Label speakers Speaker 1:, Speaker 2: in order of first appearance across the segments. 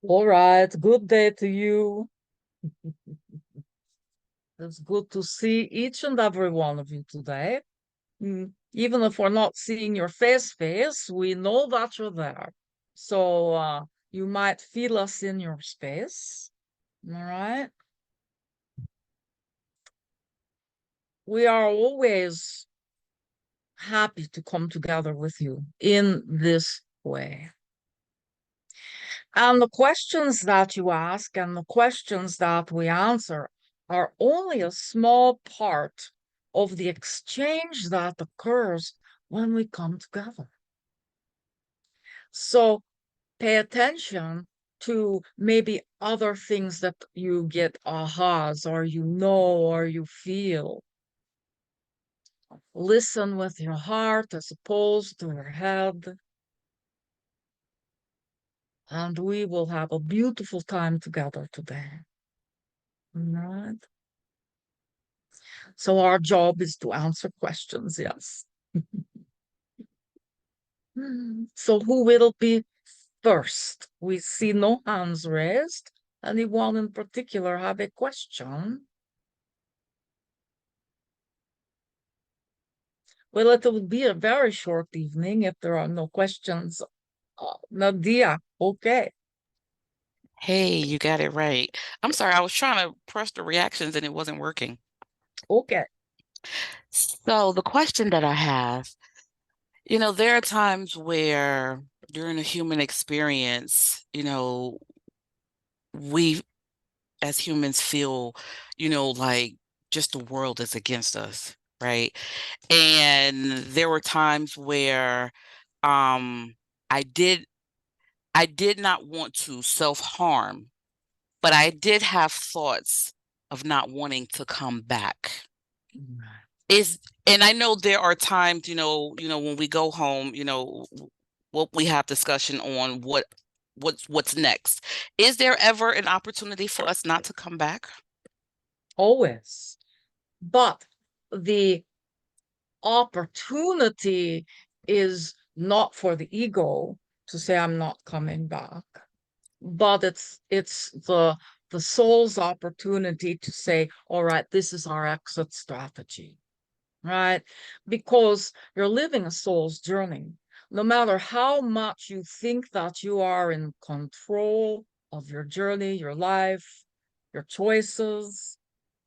Speaker 1: All right, good day to you. It's good to see each and every one of you today. Even if we're not seeing your face, we know that you're there. So you might feel us in your space. All right. We are always happy to come together with you in this way. And the questions that you ask and the questions that we answer are only a small part of the exchange that occurs when we come together. So pay attention to maybe other things that you get ahas or you know or you feel. Listen with your heart as opposed to your head. And we will have a beautiful time together today. All right. So our job is to answer questions, yes. So who will be first? We see no hands raised. Anyone in particular have a question? Well, it will be a very short evening if there are no questions. Nadia, okay.
Speaker 2: Hey, you got it right. I'm sorry, I was trying to press the reactions and it wasn't working.
Speaker 1: Okay.
Speaker 2: So the question that I have, there are times where during a human experience, we as humans feel, like just the world is against us, right? And there were times where um I did I did not want to self-harm, but I did have thoughts of not wanting to come back. Is and I know there are times, when we go home, what we have discussion on what's next. Is there ever an opportunity for us not to come back?
Speaker 1: Always. But the opportunity is not for the ego to say, I'm not coming back. But it's the soul's opportunity to say, all right, this is our exit strategy, right? Because you're living a soul's journey. No matter how much you think that you are in control of your journey, your life, your choices,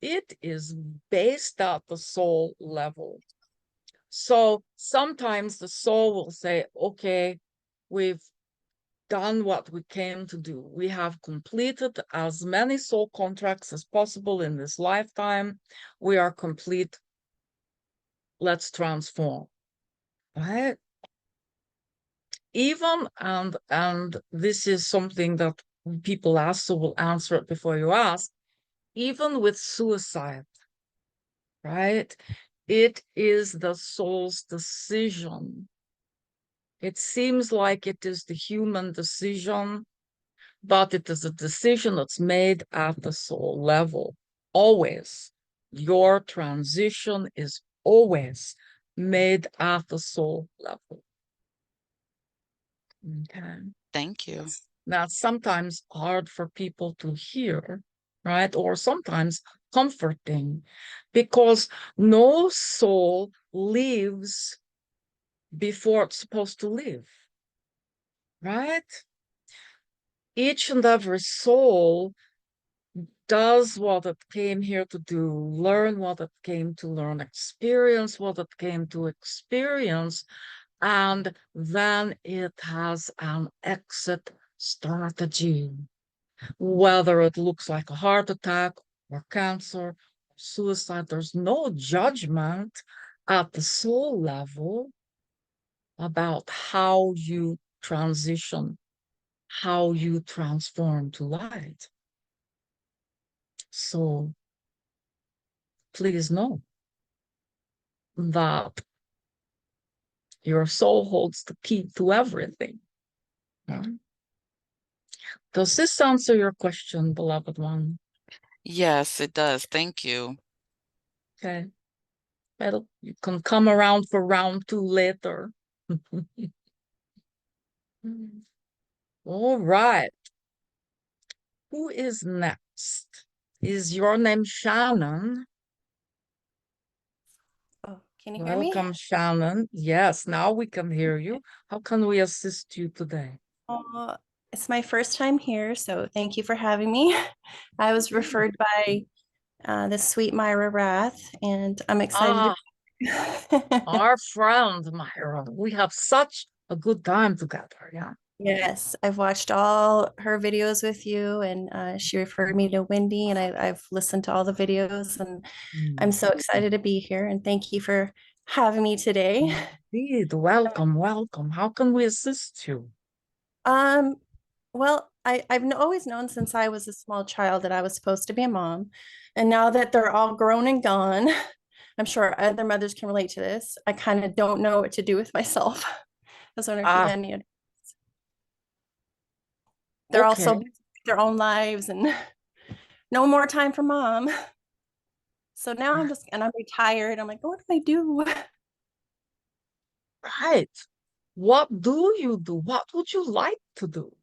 Speaker 1: it is based at the soul level. So sometimes the soul will say, okay, we've done what we came to do. We have completed as many soul contracts as possible in this lifetime. We are complete. Let's transform, right? Even and this is something that people ask, so we'll answer it before you ask. Even with suicide, right? It is the soul's decision. It seems like it is the human decision, but it is a decision that's made at the soul level. Always. Your transition is always made at the soul level. Okay.
Speaker 2: Thank you.
Speaker 1: That's sometimes hard for people to hear, right? Or sometimes comforting because no soul lives before it's supposed to live, right? Each and every soul does what it came here to do, learn what it came to learn, experience what it came to experience, and then it has an exit strategy. Whether it looks like a heart attack or cancer, or suicide, there's no judgment at the soul level about how you transition, how you transform to light. So please know that your soul holds the key to everything. Right? Does this answer your question, beloved one?
Speaker 2: Yes, it does. Thank you.
Speaker 1: Okay. Well, you can come around for round two later. All right. Who is next? Is your name Shannon?
Speaker 3: Oh, can you hear me?
Speaker 1: Welcome, Shannon. Yes, now we can hear you. How can we assist you today?
Speaker 3: It's my first time here, so thank you for having me. I was referred by the sweet Myra Rath, and I'm excited
Speaker 1: Ah,
Speaker 3: to.
Speaker 1: our friend Myra. We have such a good time together. Yeah.
Speaker 3: Yes, I've watched all her videos with you, and she referred me to Wendy, and I've listened to all the videos, and I'm
Speaker 1: Mm.
Speaker 3: so excited to be here. And thank you for having me today.
Speaker 1: Indeed. Welcome, welcome. How can we assist you?
Speaker 3: Um, well, I've always known since I was a small child that I was supposed to be a mom. And now that they're all grown and gone, I'm sure other mothers can relate to this. I kind of don't know what to do with myself. I was wondering if you
Speaker 1: Ah,
Speaker 3: had any advice. They're all so
Speaker 1: okay.
Speaker 3: busy with their own lives and no more time for mom. So now and I'm retired. I'm like, what do I do?
Speaker 1: Right. What do you do? What would you like to do?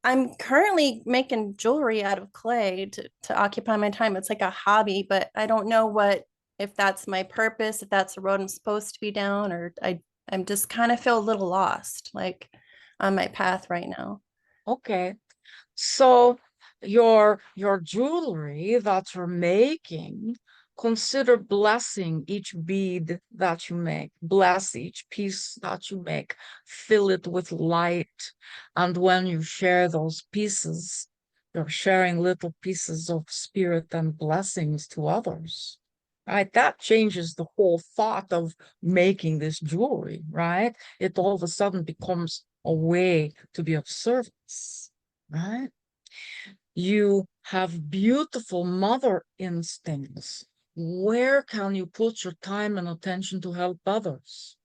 Speaker 3: I'm currently making jewelry out of clay to occupy my time. It's like a hobby, but I don't know if that's my purpose, if that's the road I'm supposed to be down, or I'm just kind of feel a little lost, like on my path right now.
Speaker 1: Okay. So your jewelry that you're making, consider blessing each bead that you make. Bless each piece that you make. Fill it with light. And when you share those pieces, you're sharing little pieces of spirit and blessings to others. Right? That changes the whole thought of making this jewelry, right? It all of a sudden becomes a way to be of service, right? You have beautiful mother instincts. Where can you put your time and attention to help others?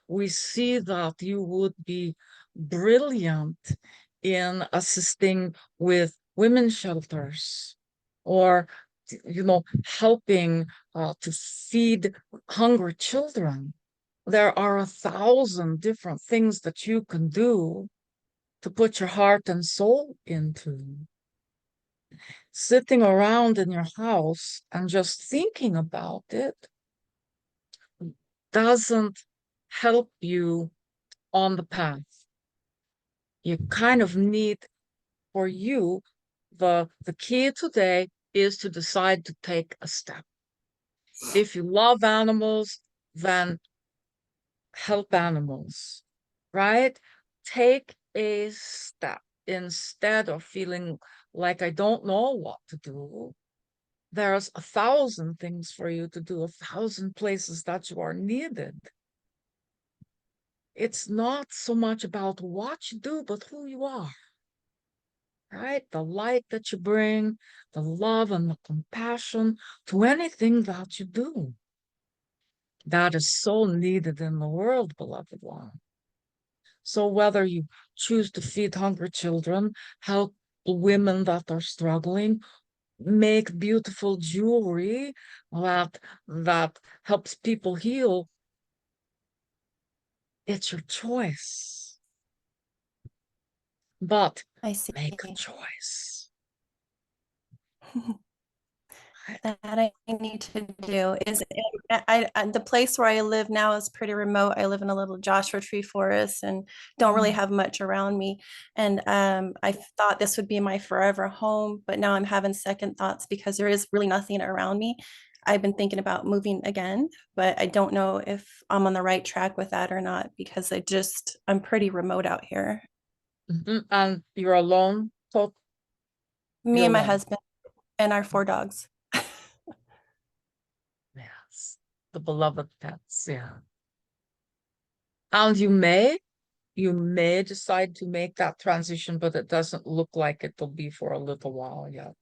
Speaker 1: We see that you would be brilliant in assisting with women's shelters or, helping to feed hungry children. There are 1,000 different things that you can do to put your heart and soul into. Sitting around in your house and just thinking about it doesn't help you on the path. You kind of need, for you, the key today is to decide to take a step. If you love animals, then help animals, right? Take a step instead of feeling like I don't know what to do. There's 1,000 things for you to do, 1,000 places that you are needed. It's not so much about what you do, but who you are, right? The light that you bring, the love and the compassion to anything that you do. That is so needed in the world, beloved one. So whether you choose to feed hungry children, help women that are struggling, make beautiful jewelry that helps people heal, it's your choice. But
Speaker 3: I see.
Speaker 1: make a choice.
Speaker 3: That I need to do is the place where I live now is pretty remote. I live in a little Joshua tree forest and don't really have much around me. And I thought this would be my forever home, but now I'm having second thoughts because there is really nothing around me. I've been thinking about moving again, but I don't know if I'm on the right track with that or not because I'm pretty remote out here.
Speaker 1: And you're alone? So
Speaker 3: Me
Speaker 1: you're
Speaker 3: and my
Speaker 1: alone.
Speaker 3: husband and our 4 dogs.
Speaker 1: Yes. The beloved pets, yeah. And you may decide to make that transition, but it doesn't look like it'll be for a little while yet.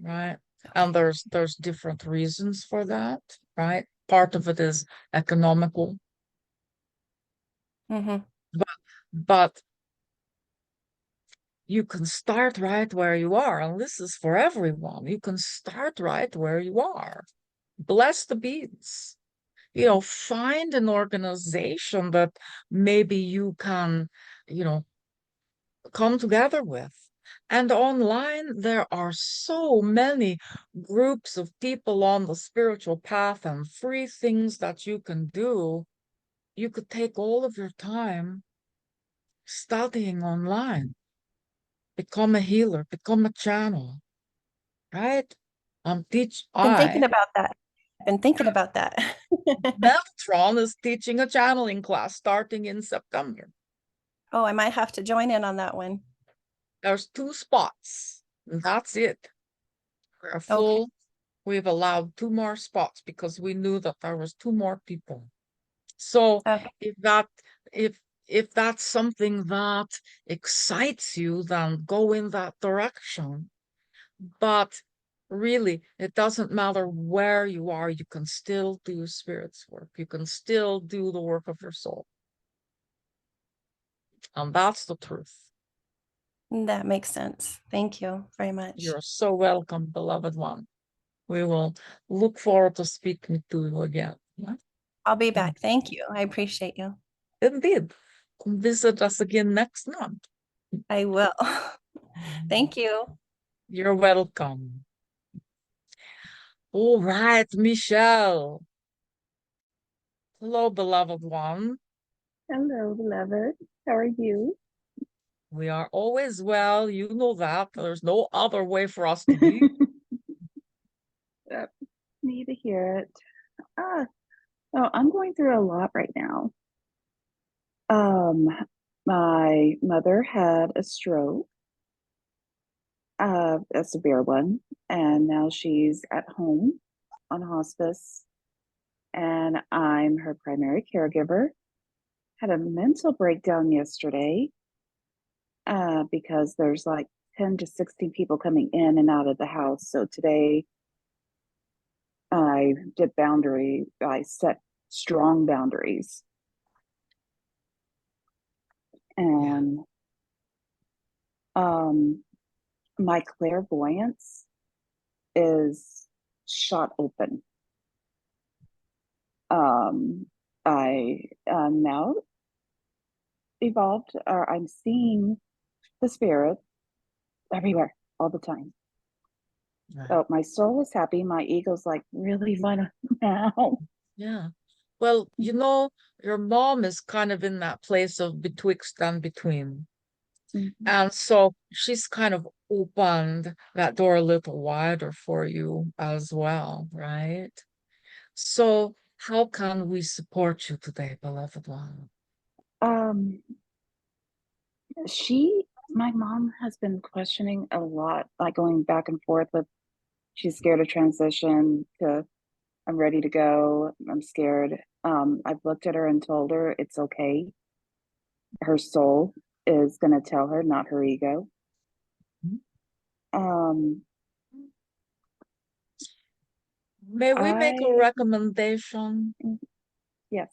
Speaker 1: Right?
Speaker 3: Okay.
Speaker 1: And there's different reasons for that, right? Part of it is economical,
Speaker 3: Mm-hmm.
Speaker 1: but you can start right where you are, and this is for everyone. You can start right where you are. Bless the beads. Find an organization that maybe you can, you know, come together with. And online, there are so many groups of people on the spiritual path and free things that you can do. You could take all of your time studying online, become a healer, become a channel, right?
Speaker 3: Been thinking about that. I've been thinking about that.
Speaker 1: Metatron is teaching a channeling class starting in September.
Speaker 3: Oh, I might have to join in on that one.
Speaker 1: There's 2 spots, and that's it. We're full.
Speaker 3: Okay.
Speaker 1: We've allowed 2 more spots because we knew that there was 2 more people. So
Speaker 3: Okay.
Speaker 1: if that's something that excites you, then go in that direction. But really, it doesn't matter where you are, you can still do spirit's work. You can still do the work of your soul. And that's the truth.
Speaker 3: That makes sense. Thank you very much.
Speaker 1: You're so welcome, beloved one. We will look forward to speaking to you again.
Speaker 3: I'll be back. Thank you. I appreciate you.
Speaker 1: Indeed. Come visit us again next month.
Speaker 3: I will. Thank you.
Speaker 1: You're welcome. All right, Michelle. Hello, beloved one.
Speaker 4: Hello, beloved. How are you?
Speaker 1: We are always well. You know that. There's no other way for us to be.
Speaker 4: Yep. Need to hear it. So I'm going through a lot right now. My mother had a stroke, a severe one, and now she's at home on hospice, and I'm her primary caregiver. Had a mental breakdown yesterday, because there's like 10 to 16 people coming in and out of the house. So today I set strong boundaries. And my clairvoyance is shot open. I now evolved, or I'm seeing the spirit everywhere all the time.
Speaker 1: Right.
Speaker 4: So my soul is happy. My ego's like, really fun now.
Speaker 1: Yeah. Well, you know, your mom is kind of in that place of betwixt and between.
Speaker 4: Mm-hmm.
Speaker 1: And so she's kind of opened that door a little wider for you as well, right? So how can we support you today, beloved one?
Speaker 4: My mom has been questioning a lot, like going back and forth with, she's scared of transition to, I'm ready to go, I'm scared. I've looked at her and told her it's okay. Her soul is going to tell her, not her ego.
Speaker 1: May we make a recommendation?
Speaker 4: Yes.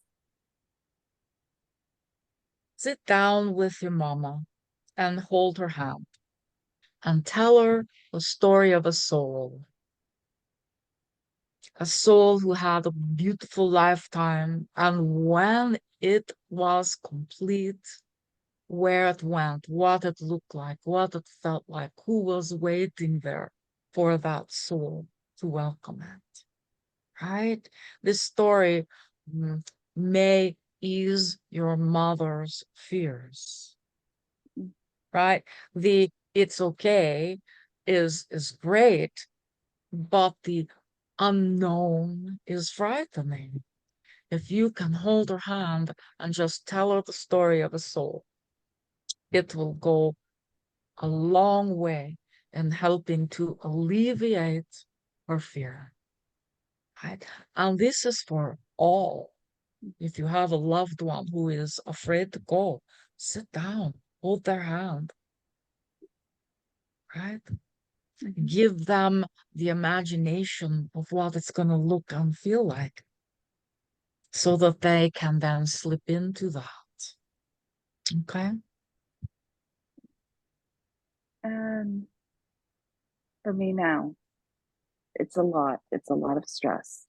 Speaker 1: Sit down with your mama and hold her hand and tell her the story of a soul who had a beautiful lifetime, and when it was complete, where it went, what it looked like, what it felt like, who was waiting there for that soul to welcome it. Right? This story may ease your mother's fears. Right? The it's okay is great, but the unknown is frightening. If you can hold her hand and just tell her the story of a soul, it will go a long way in helping to alleviate her fear. Right? And this is for all. If you have a loved one who is afraid to go, sit down, hold their hand, right? Give them the imagination of what it's going to look and feel like so that they can then slip into that. Okay?
Speaker 4: For me now, it's a lot. It's a lot of stress.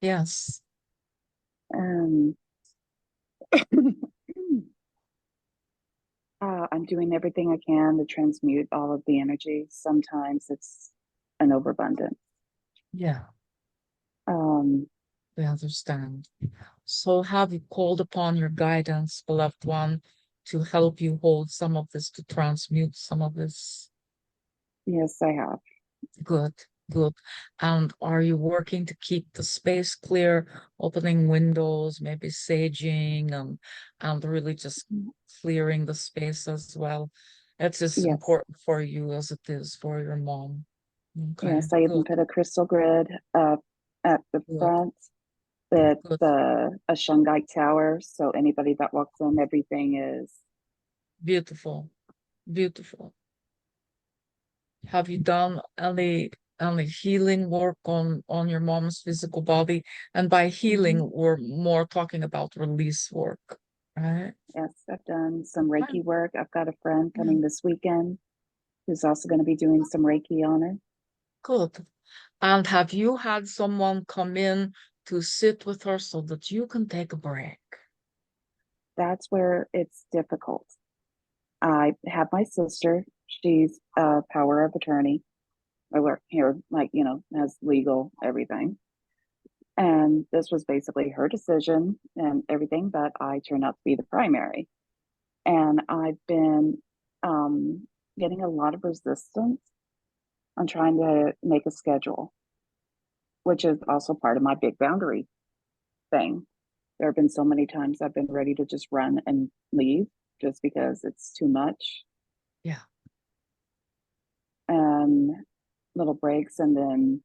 Speaker 1: Yes.
Speaker 4: I'm doing everything I can to transmute all of the energy. Sometimes it's an overabundance.
Speaker 1: Yeah,
Speaker 4: Um,
Speaker 1: we understand. So have you called upon your guidance, beloved one, to help you hold some of this, to transmute some of this?
Speaker 4: yes, I have.
Speaker 1: Good, good. And are you working to keep the space clear, opening windows, maybe saging, and really just clearing the space as well? It's as
Speaker 4: Yes,
Speaker 1: important for you as it is for your mom. Okay,
Speaker 4: yes. I even
Speaker 1: good,
Speaker 4: put a crystal grid up at the
Speaker 1: good,
Speaker 4: front. That's
Speaker 1: good.
Speaker 4: a Shungite tower. So anybody that walks in, everything is.
Speaker 1: Beautiful, beautiful. Have you done any healing work on your mom's physical body? And by healing,
Speaker 4: Mhm.
Speaker 1: we're more talking about release work, right?
Speaker 4: Yes, I've done some
Speaker 1: Right.
Speaker 4: Reiki work. I've got a friend
Speaker 1: Yeah.
Speaker 4: coming this weekend who's also going to be doing some Reiki on her.
Speaker 1: Good. And have you had someone come in to sit with her so that you can take a break?
Speaker 4: That's where it's difficult. I have my sister. She's a power of attorney. I work here, like, has legal everything. And this was basically her decision and everything, but I turned out to be the primary. And I've been getting a lot of resistance on trying to make a schedule, which is also part of my big boundary thing. There have been so many times I've been ready to just run and leave just because it's too much.
Speaker 1: Yeah.
Speaker 4: And little breaks, and then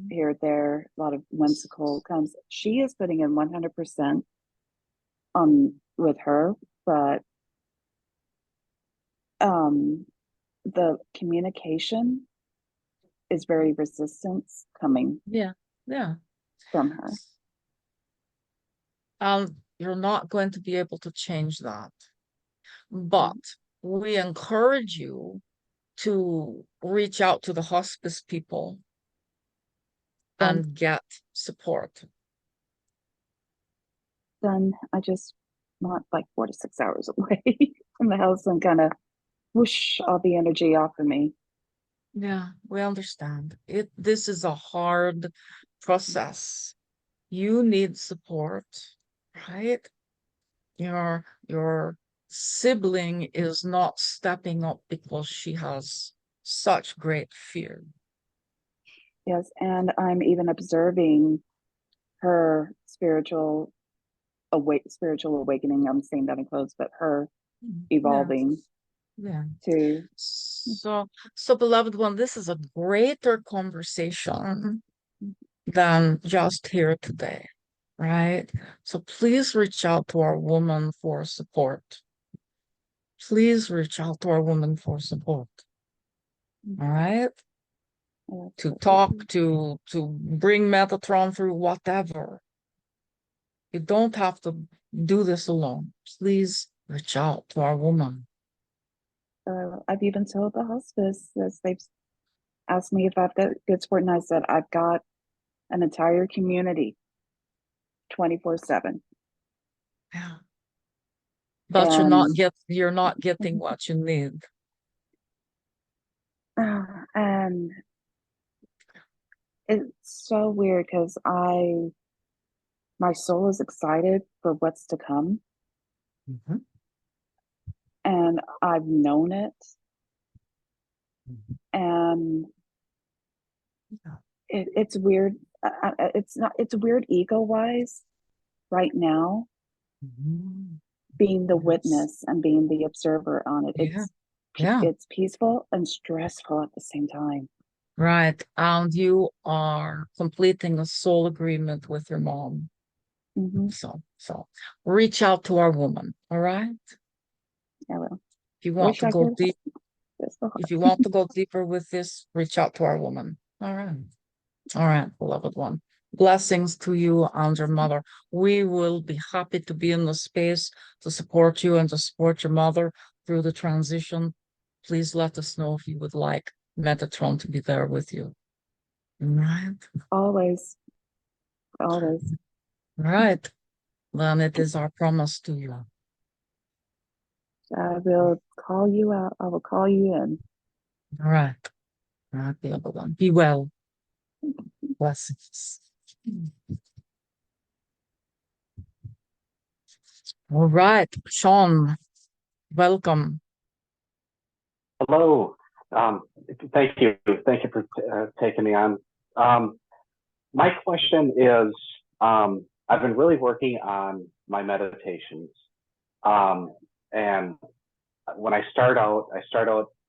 Speaker 4: here, there, a lot of whimsical comes. She is putting in 100% with her, but the communication is very resistance coming
Speaker 1: Yeah. Yeah.
Speaker 4: from her.
Speaker 1: You're not going to be able to change that. But we encourage you to reach out to the hospice people and get support.
Speaker 4: Then I just want like 4 to 6 hours away from the house and kind of whoosh all the energy off of me.
Speaker 1: Yeah, we understand. This is a hard process. You need support, right? Your sibling is not stepping up because she has such great fear.
Speaker 4: Yes, and I'm even observing her spiritual awakening. I'm saying that in quotes, but her evolving
Speaker 1: Yeah.
Speaker 4: to.
Speaker 1: So beloved one, this is a greater conversation than just here today, right? So please reach out to our woman for support. Please reach out to our woman for support. All right? To talk, to bring Metatron through whatever. You don't have to do this alone. Please reach out to our woman.
Speaker 4: I've even told the hospice, as they've asked me if I've got good support, and I said I've got an entire community 24/7.
Speaker 1: Yeah. But you're not getting what you need.
Speaker 4: And it's so weird because my soul is excited for what's to come.
Speaker 1: Mm-hmm.
Speaker 4: And I've known it. And it's weird. It's weird ego-wise right now, being the witness and being the observer on it. It's peaceful and stressful at the same time.
Speaker 1: Right. And you are completing a soul agreement with your mom. So reach out to our woman. All right.
Speaker 4: I will.
Speaker 1: If you want to go deep,
Speaker 4: so
Speaker 1: if you want to go deeper with this, reach out to our woman. All right. All right, beloved one. Blessings to you and your mother. We will be happy to be in the space to support you and to support your mother through the transition. Please let us know if you would like Metatron to be there with you. All right.
Speaker 4: Always.
Speaker 1: All right. Then it is our promise to you.
Speaker 4: I will call you out. I will call you in.
Speaker 1: All right. Not the other one. Be well. Blessings. All right, Sean, welcome.
Speaker 5: Hello. Thank you. Thank you for taking me on. My question is, I've been really working on my meditations. And when I start out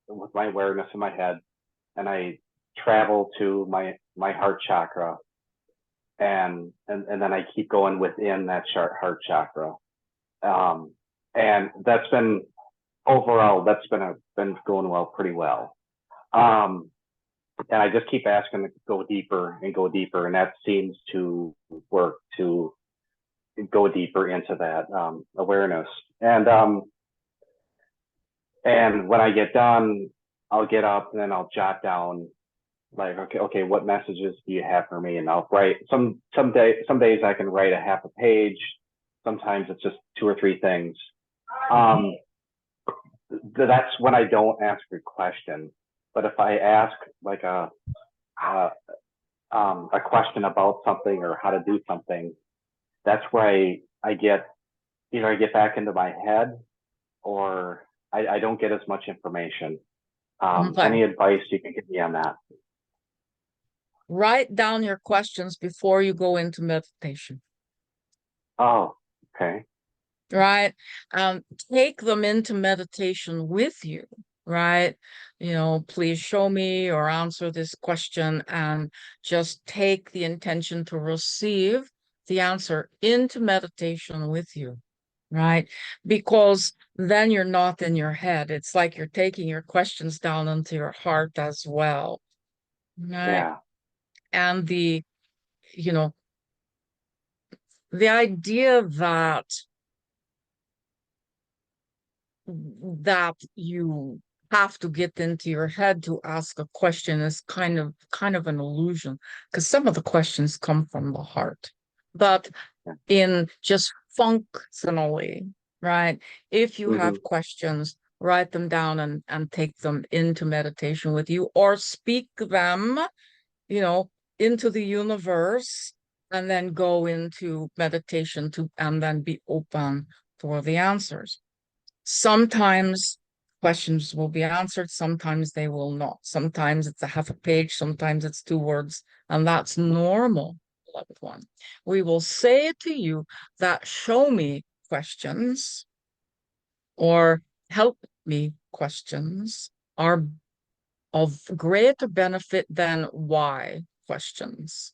Speaker 5: with my awareness in my head, and I travel to my heart chakra, and then I keep going within that heart chakra. And that's been overall, that's been going well, pretty well. And I just keep asking to go deeper and go deeper, and that seems to work to go deeper into that awareness. And when I get done, I'll get up and then I'll jot down, like, okay, what messages do you have for me? And I'll write some days I can write a half a page. Sometimes it's just 2 or 3 things. That's when I don't ask a question. But if I ask like a question about something or how to do something, that's where I get either I get back into my head, or I don't get as much information.
Speaker 1: Okay.
Speaker 5: Any advice you can give me on that?
Speaker 1: Write down your questions before you go into meditation.
Speaker 5: Oh, okay.
Speaker 1: Right? Take them into meditation with you, right? You know, please show me or answer this question, and just take the intention to receive the answer into meditation with you, right? Because then you're not in your head. It's like you're taking your questions down into your heart as well, right?
Speaker 5: Yeah.
Speaker 1: And the idea that you have to get into your head to ask a question is kind of an illusion, because some of the questions come from the heart. But in just functionally, right? If you have questions, write them down and take them into meditation with you, or speak them, into the universe, and then go into meditation and then be open for the answers. Sometimes questions will be answered, sometimes they will not. Sometimes it's a half a page, sometimes it's 2 words, and that's normal, beloved one. We will say to you that show me questions or help me questions are of greater benefit than why questions.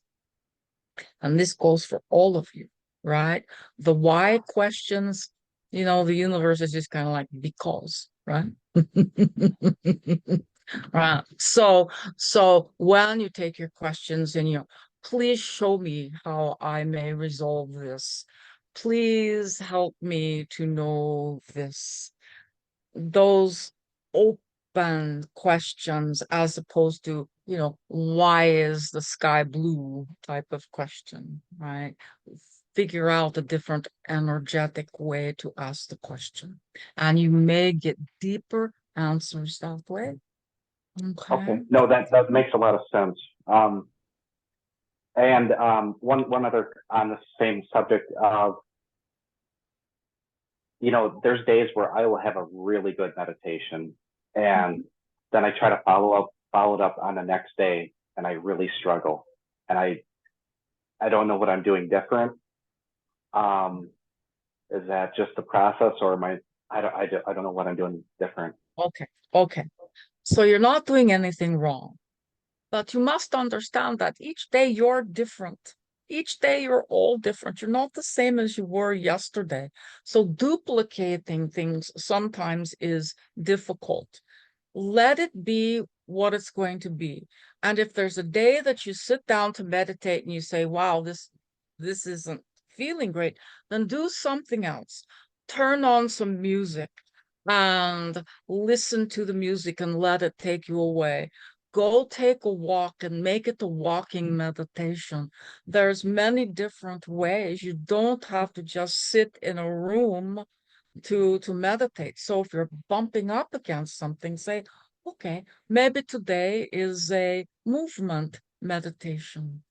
Speaker 1: And this goes for all of you, right? The why questions, the universe is just kind of like, because, right? Right. So when you take your questions and please show me how I may resolve this. Please help me to know this. Those open questions, as opposed to, why is the sky blue type of question, right? Figure out a different energetic way to ask the question, and you may get deeper answers that way.
Speaker 5: Okay. No, that makes a lot of sense. And one other on the same subject of, there's days where I will have a really good meditation, and then I try to follow it up on the next day, and I really struggle, and I don't know what I'm doing different. Is that just the process, or I don't know what I'm doing different.
Speaker 1: Okay. So you're not doing anything wrong, but you must understand that each day you're different. Each day you're all different. You're not the same as you were yesterday. So duplicating things sometimes is difficult. Let it be what it's going to be. And if there's a day that you sit down to meditate and you say, wow, this isn't feeling great, then do something else. Turn on some music and listen to the music and let it take you away. Go take a walk and make it a walking meditation. There's many different ways. You don't have to just sit in a room to meditate. So if you're bumping up against something, say, okay, maybe today is a movement meditation.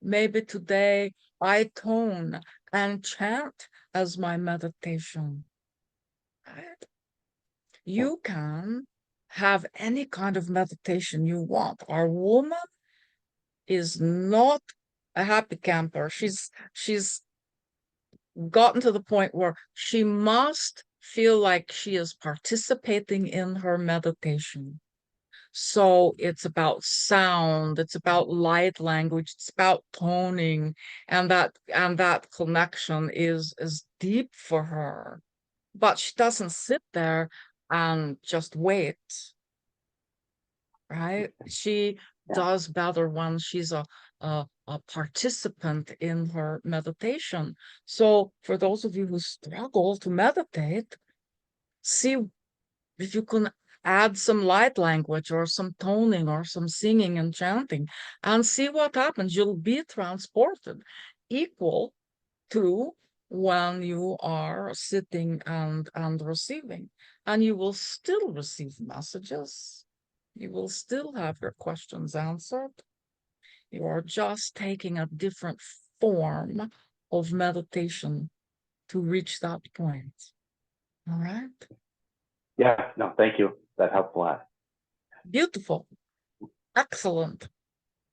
Speaker 1: Maybe today I tone and chant as my meditation. Right? You can have any kind of meditation you want. Our woman is not a happy camper. She's gotten to the point where she must feel like she is participating in her meditation. So it's about sound, it's about light language, it's about toning, and that connection is deep for her. But she doesn't sit there and just wait, right? She does better when she's a participant in her meditation. So for those of you who struggle to meditate, see if you can add some light language or some toning or some singing and chanting and see what happens. You'll be transported equal to when you are sitting and receiving, and you will still receive messages. You will still have your questions answered. You are just taking a different form of meditation to reach that point. All right?
Speaker 5: Yeah, no, thank you. That helped a lot.
Speaker 1: Beautiful. Excellent.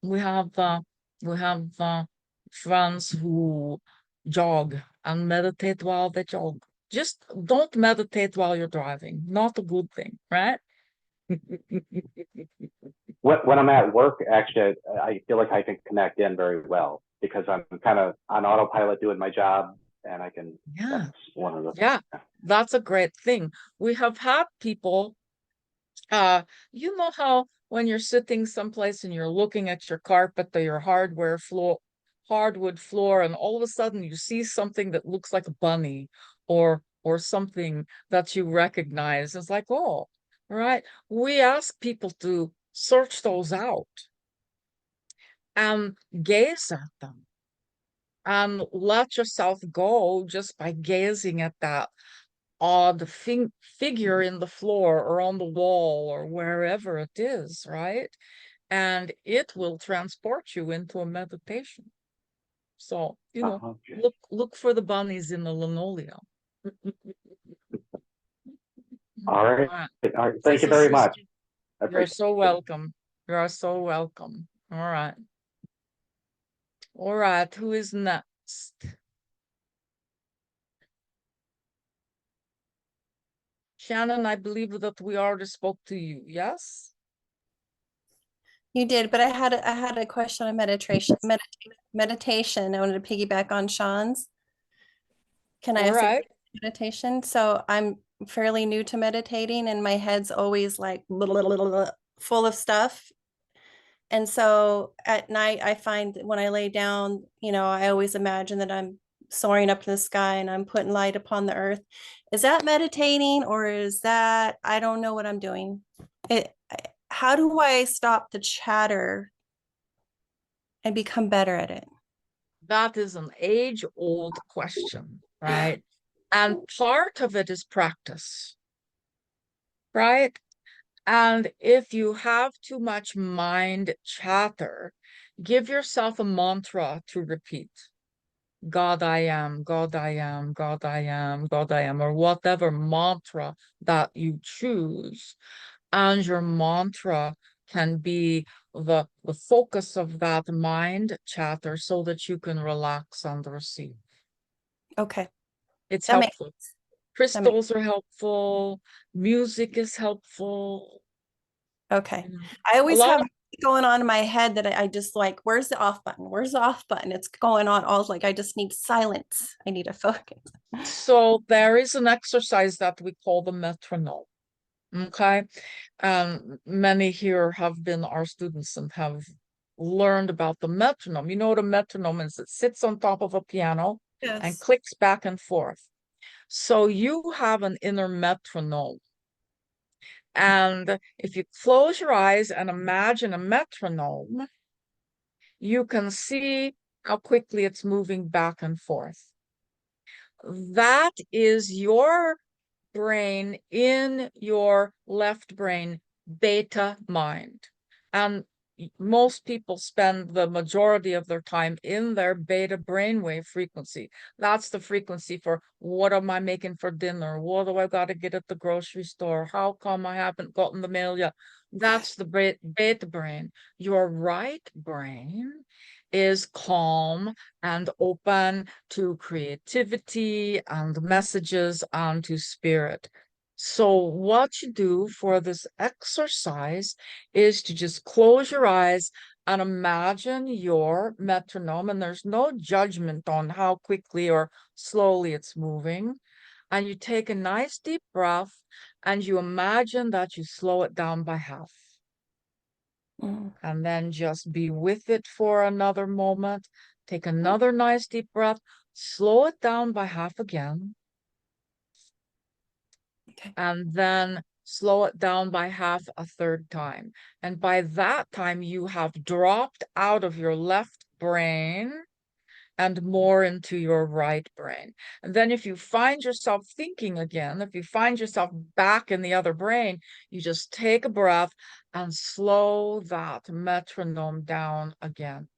Speaker 1: We have friends who jog and meditate while they jog. Just don't meditate while you're driving. Not a good thing, right?
Speaker 5: When I'm at work, actually, I feel like I can connect in very well because I'm kind of on autopilot doing my job, and I can.
Speaker 1: Yeah.
Speaker 5: That's one of the.
Speaker 1: Yeah, that's a great thing. We have had people, you know how when you're sitting someplace and you're looking at your carpet or your hardwood floor, and all of a sudden you see something that looks like a bunny or something that you recognize. It's like, oh, right. We ask people to search those out and gaze at them and let yourself go just by gazing at that odd figure in the floor or on the wall or wherever it is, right? And it will transport you into a meditation. So,
Speaker 5: Okay.
Speaker 1: look for the bunnies in the linoleum.
Speaker 5: All right.
Speaker 1: All right.
Speaker 5: All right. Thank you very much.
Speaker 1: You're so welcome. You are so welcome. All right. All right. Who is next? Shannon, I believe that we already spoke to you. Yes?
Speaker 3: You did, but I had a question on meditation. Meditation. I wanted to piggyback on Sean's. Can I
Speaker 1: All
Speaker 3: ask
Speaker 1: right.
Speaker 3: meditation? So I'm fairly new to meditating, and my head's always like full of stuff. And so at night, I find that when I lay down, I always imagine that I'm soaring up to the sky and I'm putting light upon the earth. Is that meditating, or is that, I don't know what I'm doing? How do I stop the chatter and become better at it?
Speaker 1: That is an age-old question, right? And part of it is practice, right? And if you have too much mind chatter, give yourself a mantra to repeat. God, I am, God, I am, God, I am, God, I am, or whatever mantra that you choose. And your mantra can be the focus of that mind chatter so that you can relax and receive.
Speaker 3: Okay.
Speaker 1: It's
Speaker 3: That makes
Speaker 1: helpful.
Speaker 3: sense.
Speaker 1: Crystals are helpful. Music is helpful.
Speaker 3: Okay.
Speaker 1: You know,
Speaker 3: I
Speaker 1: a
Speaker 3: always
Speaker 1: lot
Speaker 3: have
Speaker 1: of
Speaker 3: going on in my head that I just like, where's the off button? Where's the off button? It's going on all like, I just need silence. I need to focus.
Speaker 1: so there is an exercise that we call the metronome. Okay. Many here have been our students and have learned about the metronome. You know what a metronome is? It sits on top of a piano and
Speaker 3: Yes.
Speaker 1: clicks back and forth. So you have an inner metronome. And if you close your eyes and imagine a metronome, you can see how quickly it's moving back and forth. that is your brain in your left brain, beta mind. And most people spend the majority of their time in their beta brainwave frequency. That's the frequency for what am I making for dinner? What do I got to get at the grocery store? How come I haven't gotten the mail yet? That's the beta brain. Your right brain is calm and open to creativity and messages and to spirit. So what you do for this exercise is to just close your eyes and imagine your metronome, and there's no judgment on how quickly or slowly it's moving. And you take a nice deep breath and you imagine that you slow it down by half. And then just be with it for another moment. Take another nice deep breath, slow it down by half again.
Speaker 3: Okay.
Speaker 1: And then slow it down by half a third time. And by that time, you have dropped out of your left brain and more into your right brain. And then if you find yourself thinking again, if you find yourself back in the other brain, you just take a breath and slow that metronome down again.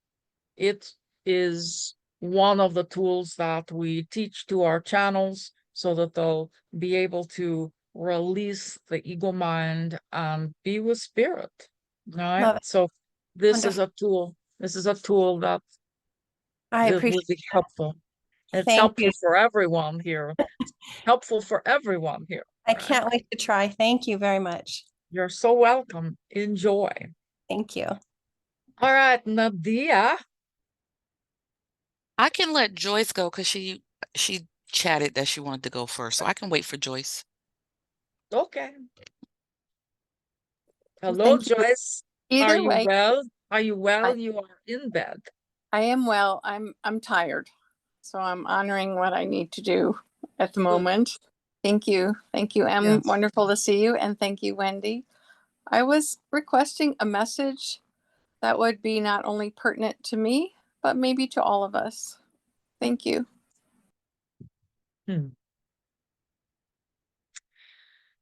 Speaker 1: It is one of the tools that we teach to our channels so that they'll be able to release the ego mind and be with spirit. All right.
Speaker 3: Love it.
Speaker 1: So this is
Speaker 3: Wonderful.
Speaker 1: a tool. This is a tool that
Speaker 3: I
Speaker 1: it would
Speaker 3: appreciate
Speaker 1: be helpful. It's
Speaker 3: Thank
Speaker 1: helpful
Speaker 3: you.
Speaker 1: for everyone here. It's helpful for everyone here.
Speaker 3: I
Speaker 1: right?
Speaker 3: can't wait to try. Thank you very much.
Speaker 1: You're so welcome. Enjoy.
Speaker 3: Thank you.
Speaker 1: All right, Nadia.
Speaker 2: I can let Joyce go because she chatted that she wanted to go first, so I can wait for Joyce.
Speaker 1: Okay.
Speaker 6: Well,
Speaker 1: Hello,
Speaker 6: thank you.
Speaker 1: Joyce. Are
Speaker 6: Either
Speaker 1: you
Speaker 6: way,
Speaker 1: well? Are you well?
Speaker 6: I-
Speaker 1: You are in bed.
Speaker 6: I am well. I'm tired, so I'm honoring what I need to do at the
Speaker 1: Good.
Speaker 6: moment. Thank you. Thank you, Em.
Speaker 1: Yes.
Speaker 6: Wonderful to see you, and thank you, Wendy. I was requesting a message that would be not only pertinent to me, but maybe to all of us. Thank you.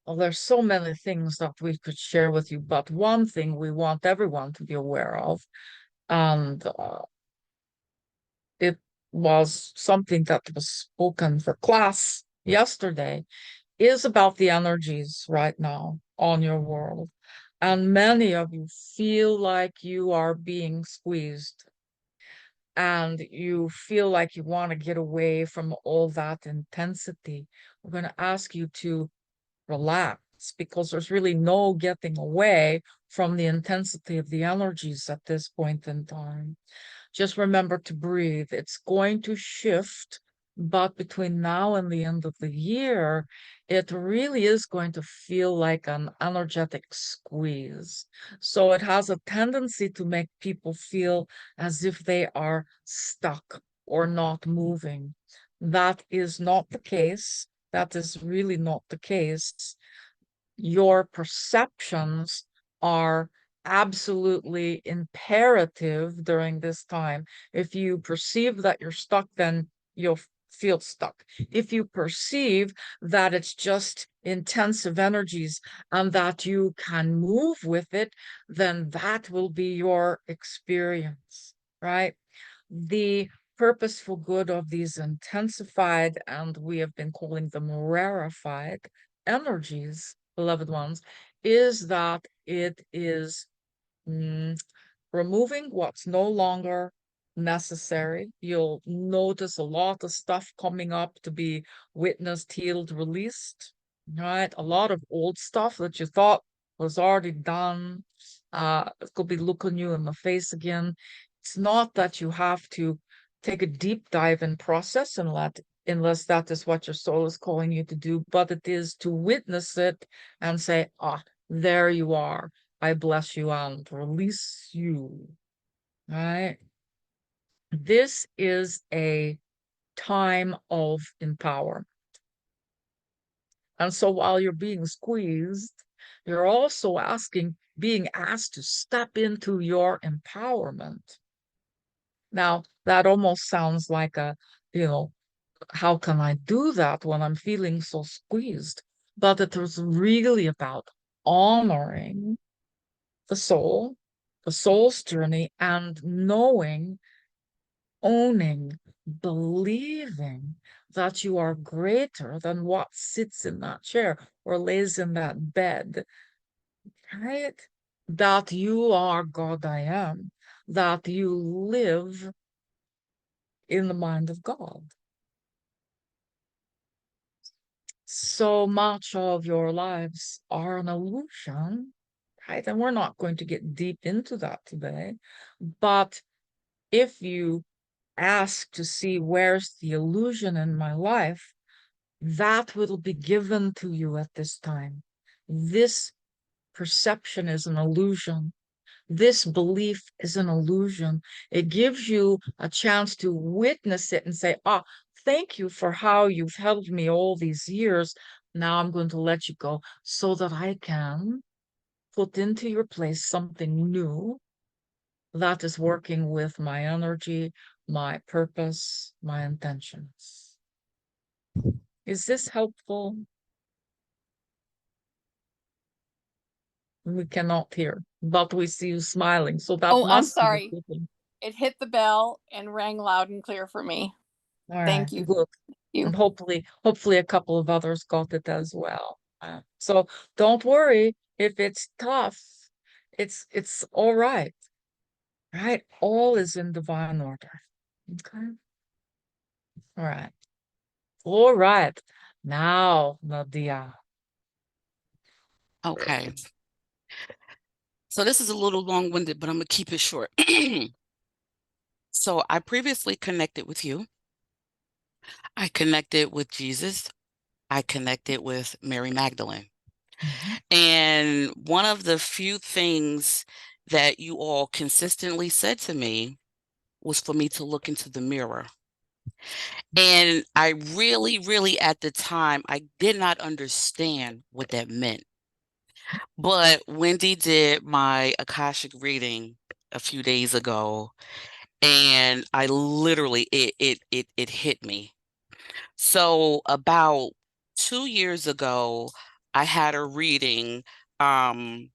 Speaker 1: Well, there's so many things that we could share with you, but one thing we want everyone to be aware of, and it was something that was spoken for class yesterday, is about the energies right now on your world. And many of you feel like you are being squeezed and you feel like you want to get away from all that intensity. We're going to ask you to relax because there's really no getting away from the intensity of the energies at this point in time. Just remember to breathe. It's going to shift, but between now and the end of the year, it really is going to feel like an energetic squeeze. So it has a tendency to make people feel as if they are stuck or not moving. That is not the case. That is really not the case. Your perceptions are absolutely imperative during this time. If you perceive that you're stuck, then you'll feel stuck. If you perceive that it's just intensive energies and that you can move with it, then that will be your experience, right? The purposeful good of these intensified, and we have been calling them rarefied energies, beloved ones, is that it is removing what's no longer necessary. You'll notice a lot of stuff coming up to be witnessed, healed, released, right? A lot of old stuff that you thought was already done. It could be looking you in the face again. It's not that you have to take a deep dive and process and unless that is what your soul is calling you to do, but it is to witness it and say, ah, there you are. I bless you and release you. Right? This is a time of empowerment. And so while you're being squeezed, you're also being asked to step into your empowerment. Now, that almost sounds like a, how can I do that when I'm feeling so squeezed? But it was really about honoring the soul's journey, and knowing, owning, believing that you are greater than what sits in that chair or lays in that bed, right? That you are God I am, that you live in the mind of God. So much of your lives are an illusion, right? And we're not going to get deep into that today. But if you ask to see where's the illusion in my life, that will be given to you at this time. This perception is an illusion. This belief is an illusion. It gives you a chance to witness it and say, ah, thank you for how you've held me all these years. Now I'm going to let you go so that I can put into your place something new that is working with my energy, my purpose, my intentions. Is this helpful? We cannot hear, but we see you smiling. So that
Speaker 6: Oh, I'm
Speaker 1: must be
Speaker 6: sorry.
Speaker 1: the thing.
Speaker 6: It hit the bell and rang loud and clear for me.
Speaker 1: All right,
Speaker 6: Thank you.
Speaker 1: good.
Speaker 6: You.
Speaker 1: And hopefully a couple of others got it as well. So don't worry if it's tough. It's all right. Right? All is in divine order. Okay. All right. All right. Now, Nadia.
Speaker 2: Okay. So this is a little long-winded, but I'm gonna keep it short. So I previously connected with you. I connected with Jesus. I connected with Mary Magdalene. And one of the few things that you all consistently said to me was for me to look into the mirror. And I really, really, at the time, I did not understand what that meant. But Wendy did my Akashic reading a few days ago, and I literally, it hit me. So about 2 years ago, I had a reading, and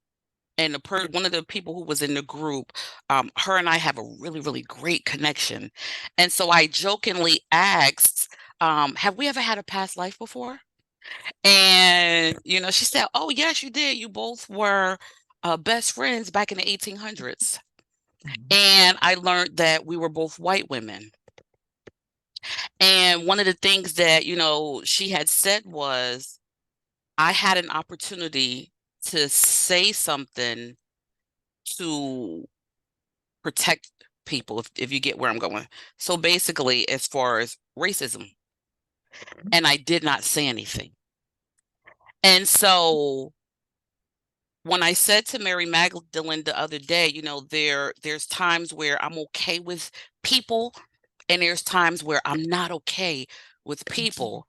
Speaker 2: one of the people who was in the group, her and I have a really, really great connection. And so I jokingly asked, have we ever had a past life before? And, she said, oh, yes, you did. You both were best friends back in the 1800s. And I learned that we were both white women. And one of the things that, she had said was, I had an opportunity to say something to protect people, if you get where I'm going. So basically, as far as racism, and I did not say anything. And so when I said to Mary Magdalene the other day, there's times where I'm okay with people, and there's times where I'm not okay with people.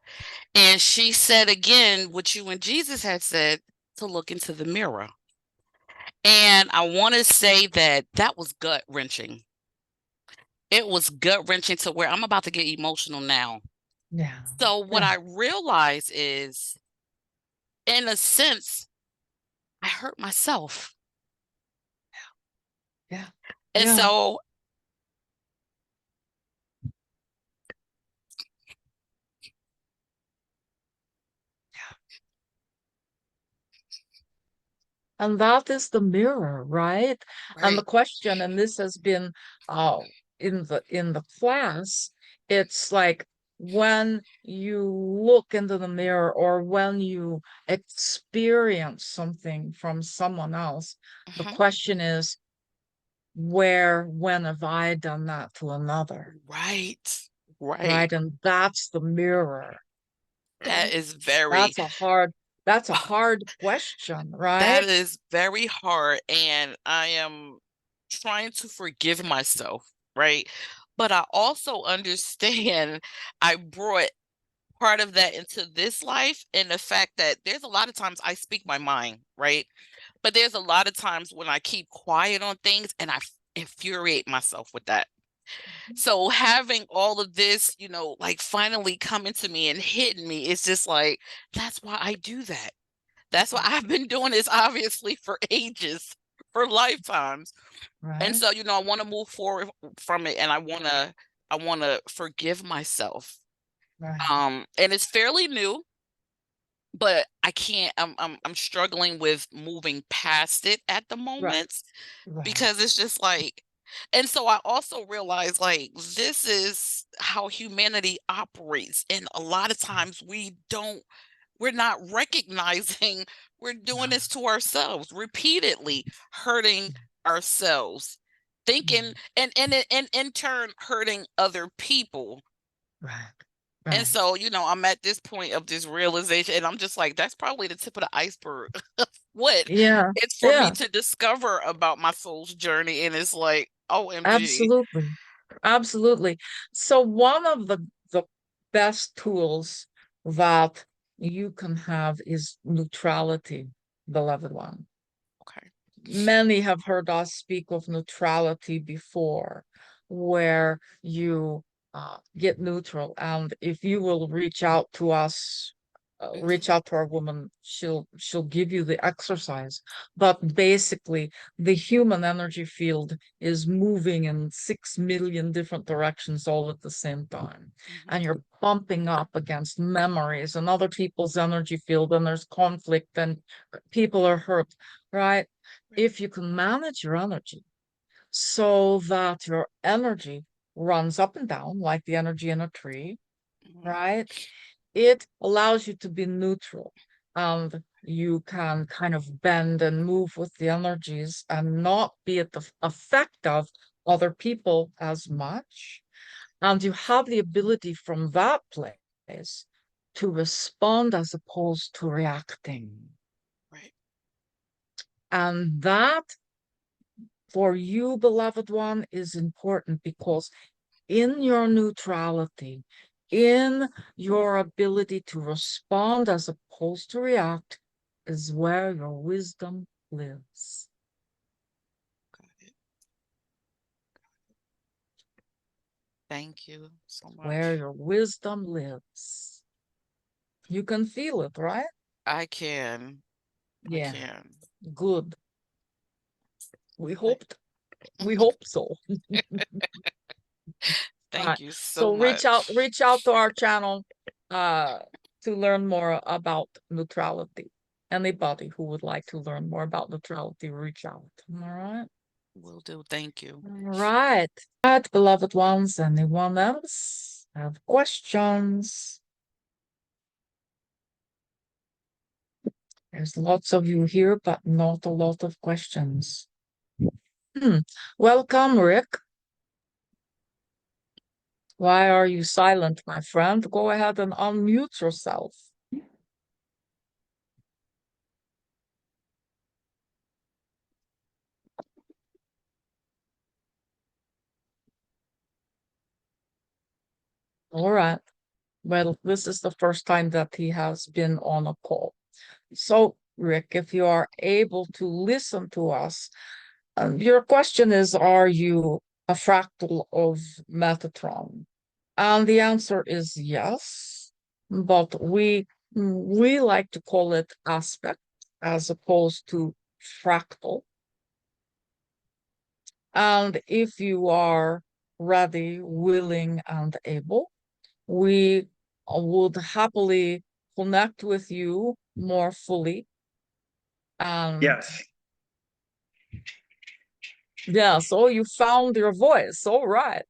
Speaker 2: And she said again what you and Jesus had said, to look into the mirror. And I want to say that was gut-wrenching. It was gut-wrenching to where I'm about to get emotional now.
Speaker 1: Yeah.
Speaker 2: So what I realize is, in a sense, I hurt myself.
Speaker 1: Yeah.
Speaker 2: And so
Speaker 1: And that is the mirror, right? And the question, and this has been in the class, it's like when you look into the mirror or when you experience something from someone else, the question is, when have I done that to another?
Speaker 2: Right.
Speaker 1: Right. And that's the mirror.
Speaker 2: That is very
Speaker 1: That's a hard question, right?
Speaker 2: That is very hard, and I am trying to forgive myself, right? But I also understand I brought part of that into this life, and the fact that there's a lot of times I speak my mind, right? But there's a lot of times when I keep quiet on things, and I infuriate myself with that. So having all of this, you know, like finally coming to me and hitting me, it's just like, that's why I do that. That's why I've been doing this obviously for ages, for lifetimes. And
Speaker 1: Right.
Speaker 2: so, you know, I want to move forward from it, and I want to forgive myself.
Speaker 1: Right.
Speaker 2: And it's fairly new, but I can't, I'm struggling with moving past it at the moment,
Speaker 1: Right.
Speaker 2: because it's just like, and so I also realize, like, this is how humanity operates, and a lot of times we're not recognizing we're doing this to ourselves, repeatedly hurting ourselves, thinking, and in turn hurting other people.
Speaker 1: Right.
Speaker 2: And
Speaker 1: Right.
Speaker 2: so, you know, I'm at this point of this realization, and I'm just like, that's probably the tip of the iceberg of what
Speaker 1: Yeah.
Speaker 2: it's for me
Speaker 1: Yeah.
Speaker 2: to discover about my soul's journey. And it's like, OMG.
Speaker 1: Absolutely. Absolutely. So one of the best tools that you can have is neutrality, beloved one.
Speaker 2: Okay.
Speaker 1: Many have heard us speak of neutrality before, where you get neutral. And if you will reach out to us, reach out to our woman, she'll give you the exercise. But basically, the human energy field is moving in 6 million different directions all at the same time. And you're bumping up against memories and other people's energy field, and there's conflict and people are hurt, right? If you can manage your energy so that your energy runs up and down like the energy in a tree, right? It allows you to be neutral, and you can kind of bend and move with the energies and not be at the effect of other people as much. And you have the ability from that place to respond as opposed to reacting.
Speaker 2: Right.
Speaker 1: And that, for you, beloved one, is important because in your neutrality, in your ability to respond as opposed to react, is where your wisdom lives.
Speaker 2: Got it. Thank you so
Speaker 1: Where
Speaker 2: much.
Speaker 1: your wisdom lives. You can feel it, right?
Speaker 2: I can. I
Speaker 1: Yeah,
Speaker 2: can.
Speaker 1: good. We
Speaker 2: Thank
Speaker 1: hope so.
Speaker 2: thank
Speaker 1: Right.
Speaker 2: you so
Speaker 1: So reach out
Speaker 2: much.
Speaker 1: to our channel to learn more about neutrality. Anybody who would like to learn more about neutrality, reach out. All right.
Speaker 2: Will do. Thank you.
Speaker 1: All right. Right, beloved ones, anyone else have questions? There's lots of you here, but not a lot of questions. Welcome, Rick. Why are you silent, my friend? Go ahead and unmute yourself. All right. Well, this is the first time that he has been on a call. So, Rick, if you are able to listen to us, your question is, are you a fractal of Metatron? And the answer is yes, but we like to call it aspect as opposed to fractal. And if you are ready, willing, and able, we would happily connect with you more fully.
Speaker 7: Yes.
Speaker 1: Yeah, so you found your voice. All right.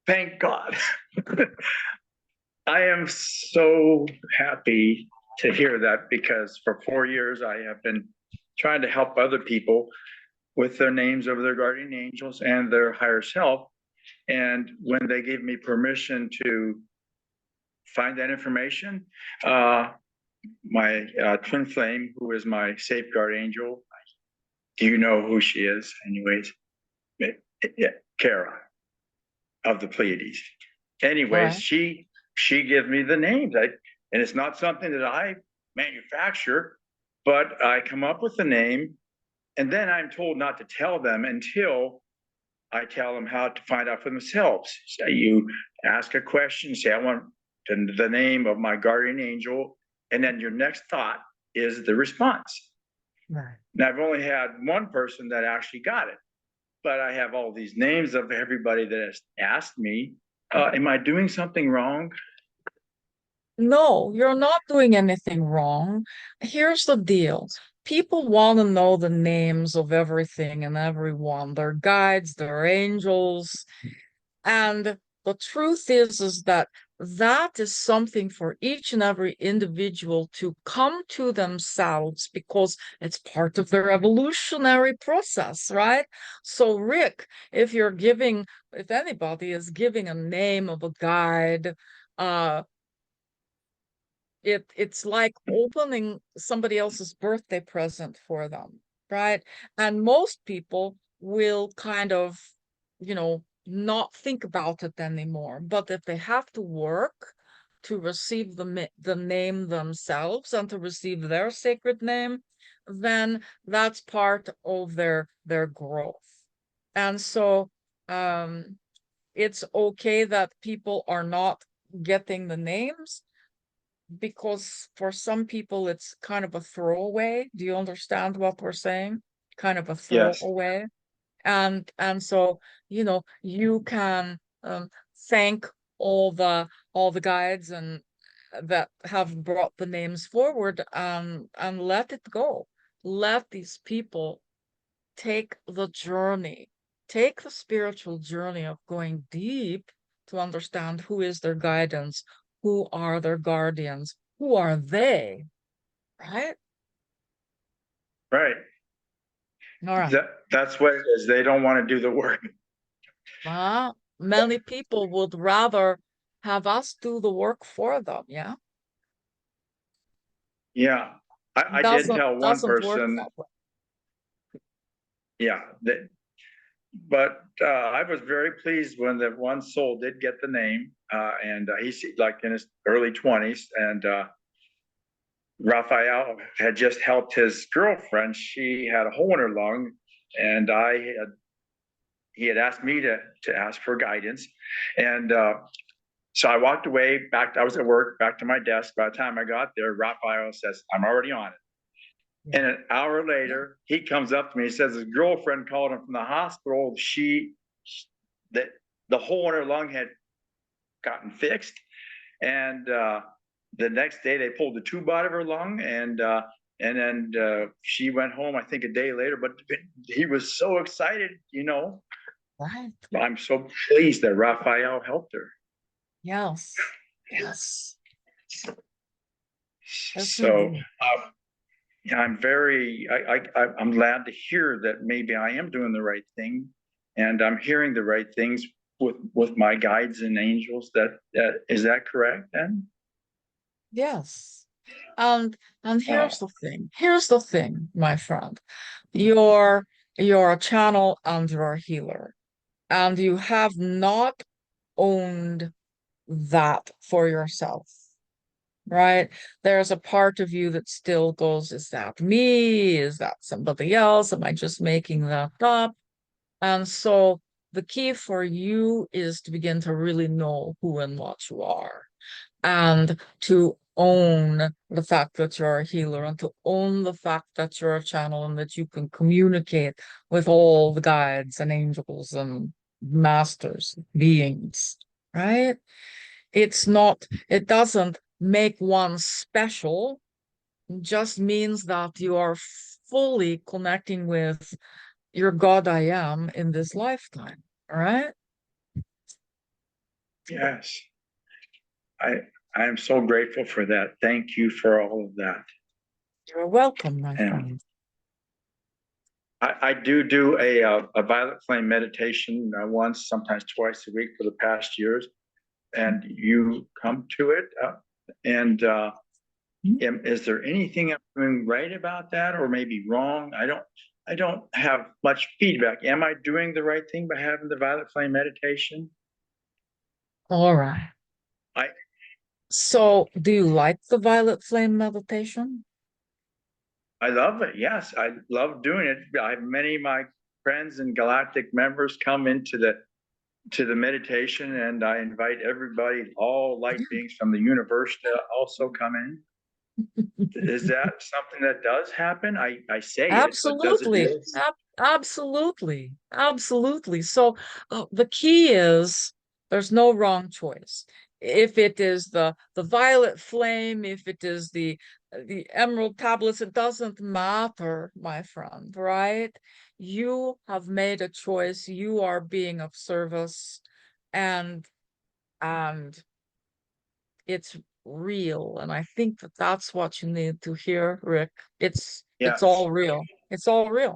Speaker 7: Thank God. I am so happy to hear that, because for 4 years I have been trying to help other people with their names of their guardian angels and their higher self. And when they gave me permission to find that information, my twin flame, who is my safeguard angel, do you know who she is anyways? Kara of the Pleiades. Anyways,
Speaker 1: Right.
Speaker 7: she gives me the names. And it's not something that I manufacture, but I come up with the name, and then I'm told not to tell them until I tell them how to find out for themselves. So you ask a question, say, I want the name of my guardian angel, and then your next thought is the response.
Speaker 1: Right.
Speaker 7: Now, I've only had one person that actually got it, but I have all these names of everybody that has asked me, am I doing something wrong?
Speaker 1: No, you're not doing anything wrong. Here's the deal. People want to know the names of everything and everyone, their guides, their angels. And the truth is that that is something for each and every individual to come to themselves because it's part of their evolutionary process, right? So, Rick, if anybody is giving a name of a guide, it's like opening somebody else's birthday present for them, right? And most people will kind of, not think about it anymore. But if they have to work to receive the name themselves and to receive their sacred name, then that's part of their growth. And so it's okay that people are not getting the names, because for some people it's kind of a throwaway. Do you understand what we're saying? Kind of a
Speaker 7: Yes.
Speaker 1: throwaway. And so, you can thank all the guides and that have brought the names forward, and let it go. Let these people take the journey, take the spiritual journey of going deep to understand who is their guidance, who are their guardians, who are they, right?
Speaker 7: Right.
Speaker 1: All right.
Speaker 7: That's what it is. They don't want to do the work.
Speaker 1: Many people would rather have us do the work for them, yeah?
Speaker 7: Yeah. I did tell one
Speaker 1: Doesn't work
Speaker 7: person,
Speaker 1: that way.
Speaker 7: yeah, but I was very pleased when the one soul did get the name, and he's like in his early 20s, and Raphael had just helped his girlfriend. She had a hole in her lung, and he had asked me to ask for guidance, and so I walked away back. I was at work, back to my desk. By the time I got there, Raphael says, "I'm already on it." And an hour later, he comes up to me. He says his girlfriend called him from the hospital. That the hole in her lung had gotten fixed, and the next day they pulled the tube out of her lung, and then she went home. I think a day later. But he was so excited,
Speaker 1: Right.
Speaker 7: I'm so pleased that Raphael helped her.
Speaker 1: Yes. Yes.
Speaker 7: So I'm I'm glad to hear that maybe I am doing the right thing, and I'm hearing the right things with my guides and angels. Is that correct then?
Speaker 1: Yes. And here's the thing. Here's the thing, my friend. You're a channel and you're a healer, and you have not owned that for yourself, right? There's a part of you that still goes, is that me? Is that somebody else? Am I just making that up? And so the key for you is to begin to really know who and what you are, and to own the fact that you're a healer, and to own the fact that you're a channel and that you can communicate with all the guides and angels and masters, beings, right? It doesn't make one special, it just means that you are fully connecting with your God I am in this lifetime, all right?
Speaker 7: Yes. I am so grateful for that. Thank you for all of that.
Speaker 1: You're welcome, my
Speaker 7: And
Speaker 1: friend.
Speaker 7: I do a violet flame meditation once, sometimes twice a week for the past years, and you come to it. Is there anything I'm doing right about that, or maybe wrong? I don't have much feedback. Am I doing the right thing by having the violet flame meditation?
Speaker 1: All right. So, do you like the violet flame meditation?
Speaker 7: I love it. Yes, I love doing it. Many of my friends and galactic members come into the meditation, and I invite everybody, all light beings from the universe, to also come in. Is that something that does happen? I say it, but does it
Speaker 1: Absolutely.
Speaker 7: really?
Speaker 1: Absolutely. Absolutely. So the key is there's no wrong choice. If it is the violet flame, if it is the emerald tablets, it doesn't matter, my friend, right? You have made a choice. You are being of service, and it's real. And I think that that's what you need to hear, Rick. It's
Speaker 7: Yes.
Speaker 1: all real. It's all real.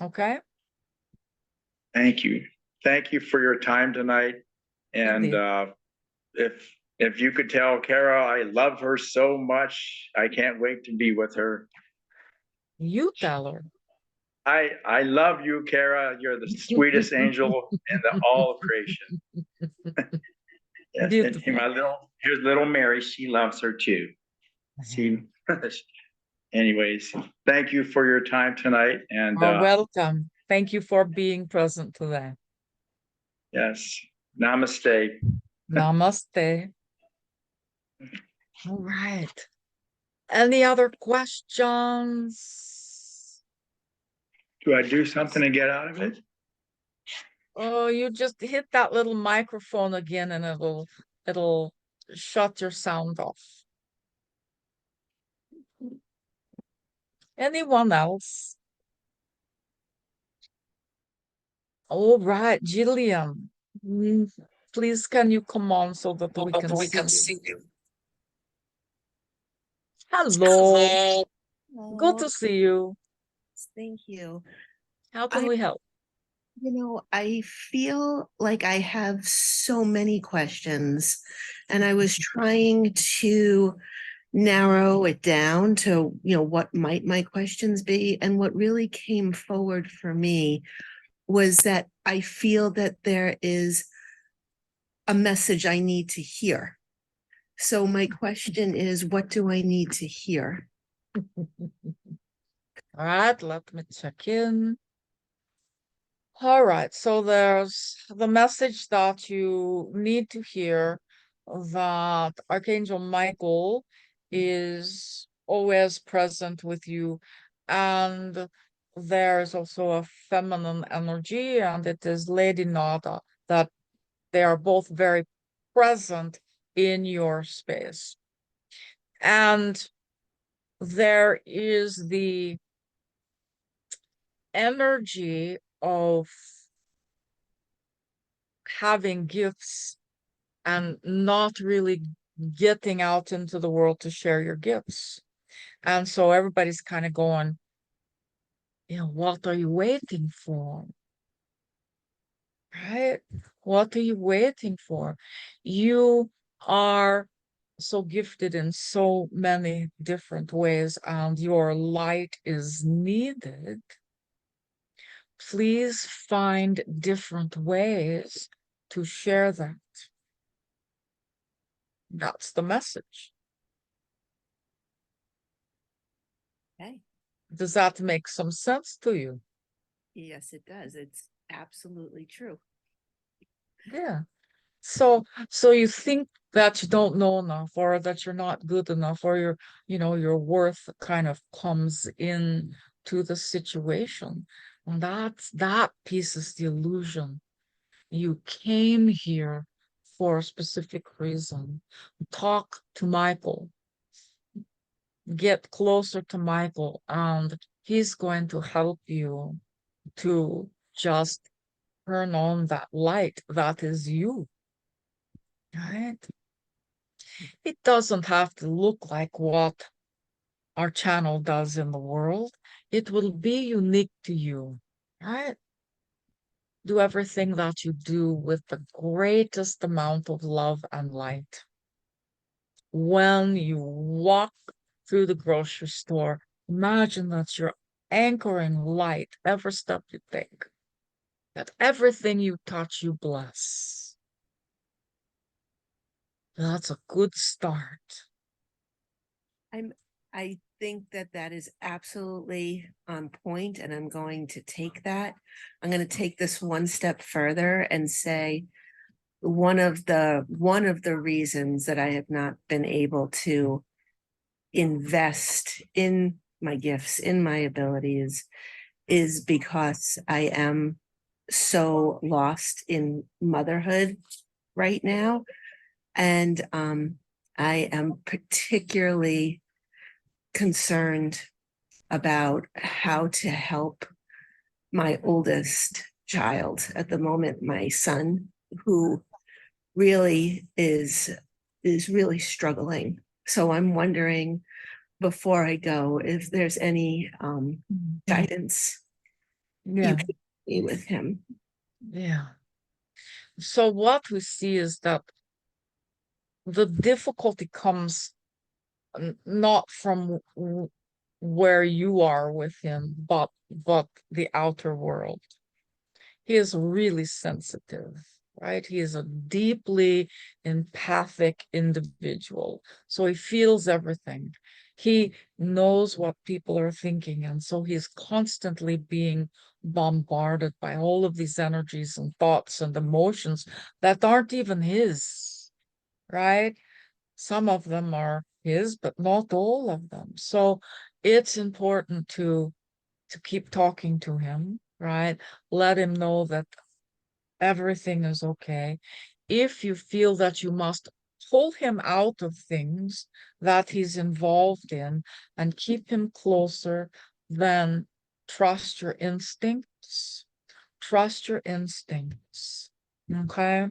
Speaker 1: Okay.
Speaker 7: Thank you. Thank you for your time tonight. And
Speaker 1: Indeed.
Speaker 7: if you could tell Kara, I love her so much. I can't wait to be with her.
Speaker 1: You tell her.
Speaker 7: I love you, Kara. You're the sweetest angel in all of creation. Yes, and here's little Mary. She loves her too. See, anyways, thank you for your time tonight. And
Speaker 1: You're welcome. Thank you for being present today.
Speaker 7: yes, namaste.
Speaker 1: Namaste. All right. Any other questions?
Speaker 7: Do I do something to get out of it?
Speaker 1: Oh, you just hit that little microphone again and it'll shut your sound off. Anyone else? All right, Jillian. Please, can you come on so that we can see you? Hello. Good to see you.
Speaker 8: Thank you.
Speaker 1: How can we help?
Speaker 8: I feel like I have so many questions, and I was trying to narrow it down to, what might my questions be. And what really came forward for me was that I feel that there is a message I need to hear. So my question is, what do I need to hear?
Speaker 1: All right, let me check in. All right, so there's the message that you need to hear, that Archangel Michael is always present with you, and there's also a feminine energy, and it is Lady Nada, that they are both very present in your space. And there is the energy of having gifts and not really getting out into the world to share your gifts. And so everybody's kind of going, what are you waiting for? Right? What are you waiting for? You are so gifted in so many different ways, and your light is needed. Please find different ways to share that. That's the message.
Speaker 8: Okay.
Speaker 1: Does that make some sense to you?
Speaker 8: Yes, it does. It's absolutely true.
Speaker 1: Yeah. So you think that you don't know enough, or that you're not good enough, or your worth kind of comes in to the situation. And that piece is the illusion. You came here for a specific reason. Talk to Michael. Get closer to Michael, and he's going to help you to just turn on that light that is you. Right? It doesn't have to look like what our channel does in the world. It will be unique to you, right? Do everything that you do with the greatest amount of love and light. When you walk through the grocery store, imagine that you're anchoring light every step you take, that everything you touch, you bless. That's a good start.
Speaker 8: I think that that is absolutely on point, and I'm going to take that. I'm going to take this one step further and say one of the reasons that I have not been able to invest in my gifts, in my abilities, is because I am so lost in motherhood right now. And I am particularly concerned about how to help my oldest child at the moment, my son, who really is really struggling. So I'm wondering, before I go, if there's any guidance you
Speaker 1: Yeah,
Speaker 8: can give me with him.
Speaker 1: yeah. So what we see is that the difficulty comes not from where you are with him, but the outer world. He is really sensitive, right? He is a deeply empathic individual. So he feels everything. He knows what people are thinking. And so he's constantly being bombarded by all of these energies and thoughts and emotions that aren't even his, right? Some of them are his, but not all of them. So it's important to keep talking to him, right? Let him know that everything is okay. If you feel that you must pull him out of things that he's involved in and keep him closer, then trust your instincts. Trust your instincts. Okay?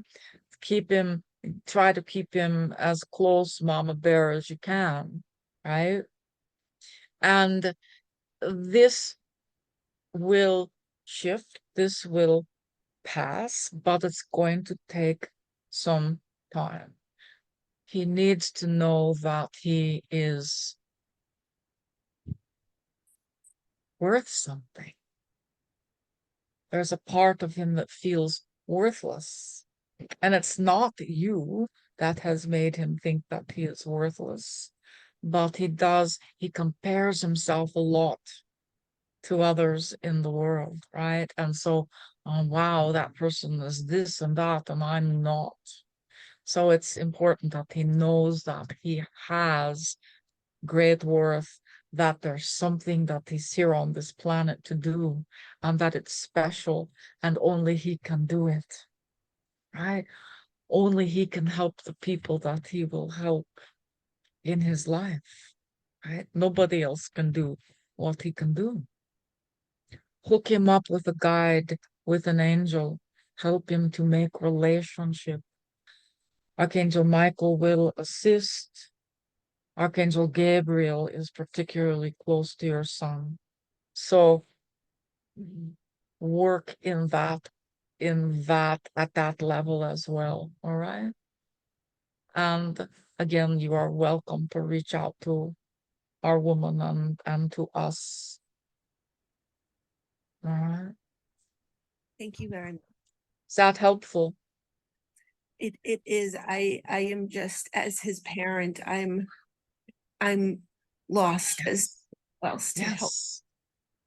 Speaker 1: Try to keep him as close, Mama Bear, as you can, right? And this will shift, this will pass, but it's going to take some time. He needs to know that he is worth something. There's a part of him that feels worthless, and it's not you that has made him think that he is worthless, but he compares himself a lot to others in the world, right? And so, wow, that person is this and that, and I'm not. So it's important that he knows that he has great worth, that there's something that he's here on this planet to do, and that it's special, and only he can do it, right? Only he can help the people that he will help in his life, right? Nobody else can do what he can do. Hook him up with a guide, with an angel, help him to make relationship. Archangel Michael will assist. Archangel Gabriel is particularly close to your son. So work in that at that level as well. All right. And again, you are welcome to reach out to our woman and to us. All right.
Speaker 8: Thank you very much.
Speaker 1: Is that helpful?
Speaker 8: It is. I am just, as his parent, I'm lost as well else to help.
Speaker 1: Yes.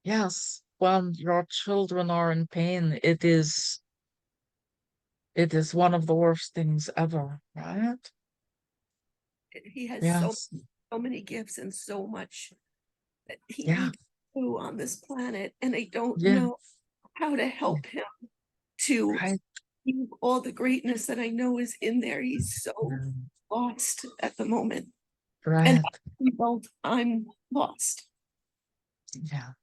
Speaker 1: Yes. When your children are in pain, it is one of the worst things ever, right?
Speaker 8: He has
Speaker 1: Yes.
Speaker 8: so many gifts and so much that he
Speaker 1: Yeah.
Speaker 8: needs to do on this planet, and I don't
Speaker 1: Yeah.
Speaker 8: know how to help him to
Speaker 1: Right.
Speaker 8: keep all the greatness that I know is in there. He's so lost at the moment. And
Speaker 1: Right.
Speaker 8: both, I'm lost.
Speaker 1: Yeah.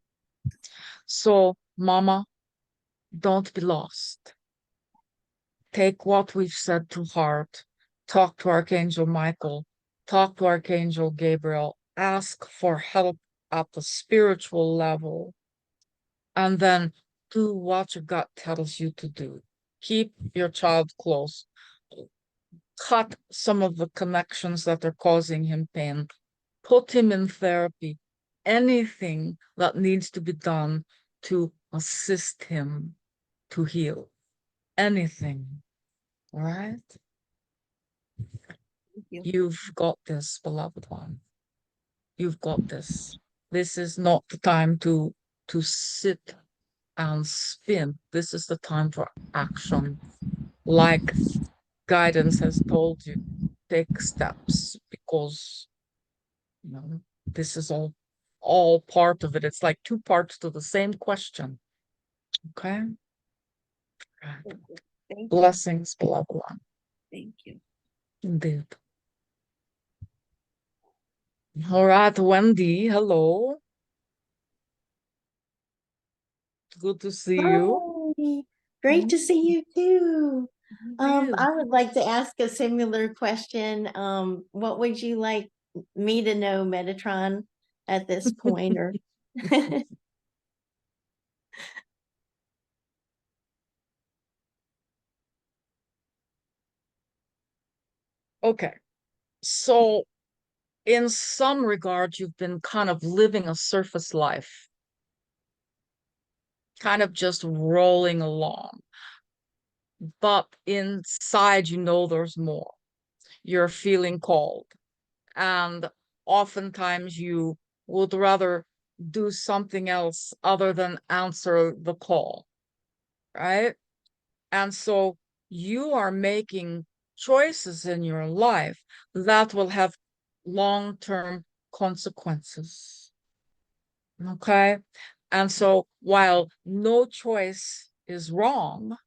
Speaker 1: So, Mama, don't be lost. Take what we've said to heart. Talk to Archangel Michael. Talk to Archangel Gabriel. Ask for help at the spiritual level. And then do what your gut tells you to do. Keep your child close. Cut some of the connections that are causing him pain. Put him in therapy. Anything that needs to be done to assist him to heal. Anything. All right?
Speaker 8: Thank you.
Speaker 1: You've got this, beloved one. You've got this. This is not the time to sit and spin. This is the time for action. Like guidance has told you, take steps, because this is all part of it. It's like two parts to the same question. Okay.
Speaker 8: Thank you.
Speaker 1: Blessings, beloved one.
Speaker 8: Thank you.
Speaker 1: Indeed. All right, Wendy, hello. Good to see you.
Speaker 9: Hi. Great to see you too. I would like to ask a similar question. What would you like me to know, Metatron, at this point? Or
Speaker 1: Okay. So in some regard, you've been kind of living a surface life, kind of just rolling along. But inside, there's more. You're feeling called. And oftentimes you would rather do something else other than answer the call, right? And so you are making choices in your life that will have long-term consequences. Okay? And so while no choice is wrong,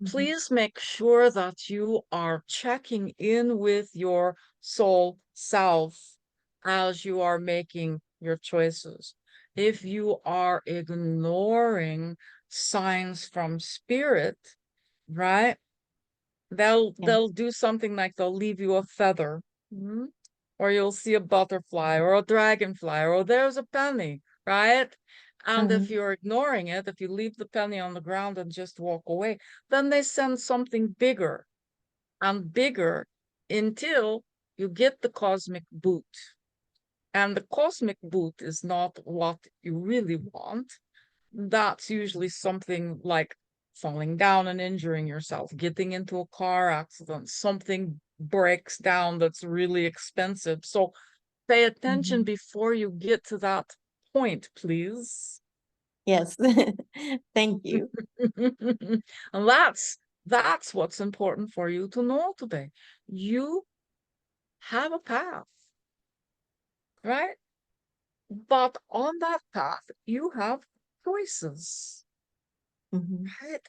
Speaker 1: please make sure that you are checking in with your soul self as you are making your choices. If you are ignoring signs from spirit, right? They'll do something like they'll leave you a feather, or you'll see a butterfly or a dragonfly, or there's a penny, right? And if you're ignoring it, if you leave the penny on the ground and just walk away, then they send something bigger and bigger until you get the cosmic boot. And the cosmic boot is not what you really want. That's usually something like falling down and injuring yourself, getting into a car accident, something breaks down that's really expensive. So pay attention before you get to that point, please.
Speaker 9: yes, thank you.
Speaker 1: And that's what's important for you to know today. You have a path, right? But on that path, you have choices, right?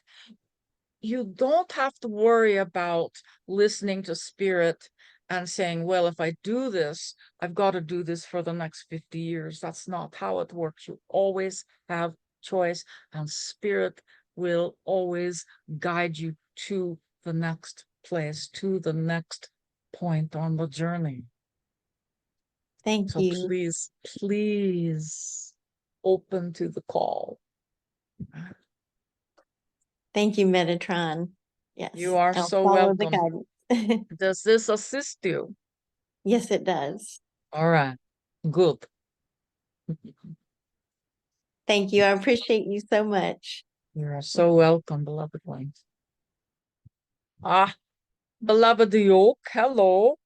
Speaker 1: You don't have to worry about listening to spirit and saying, well, if I do this, I've got to do this for the next 50 years. That's not how it works. You always have choice, and spirit will always guide you to the next place, to the next point on the journey.
Speaker 9: Thank you.
Speaker 1: So please open to the call.
Speaker 9: Thank you, Metatron. Yes,
Speaker 1: You are
Speaker 9: I'll
Speaker 1: so
Speaker 9: follow the
Speaker 1: welcome.
Speaker 9: guidance.
Speaker 1: Does this assist you?
Speaker 9: Yes, it does.
Speaker 1: All right, good.
Speaker 9: Thank you. I appreciate you so much.
Speaker 1: You are so welcome, beloved ones. Beloved Yoke, hello.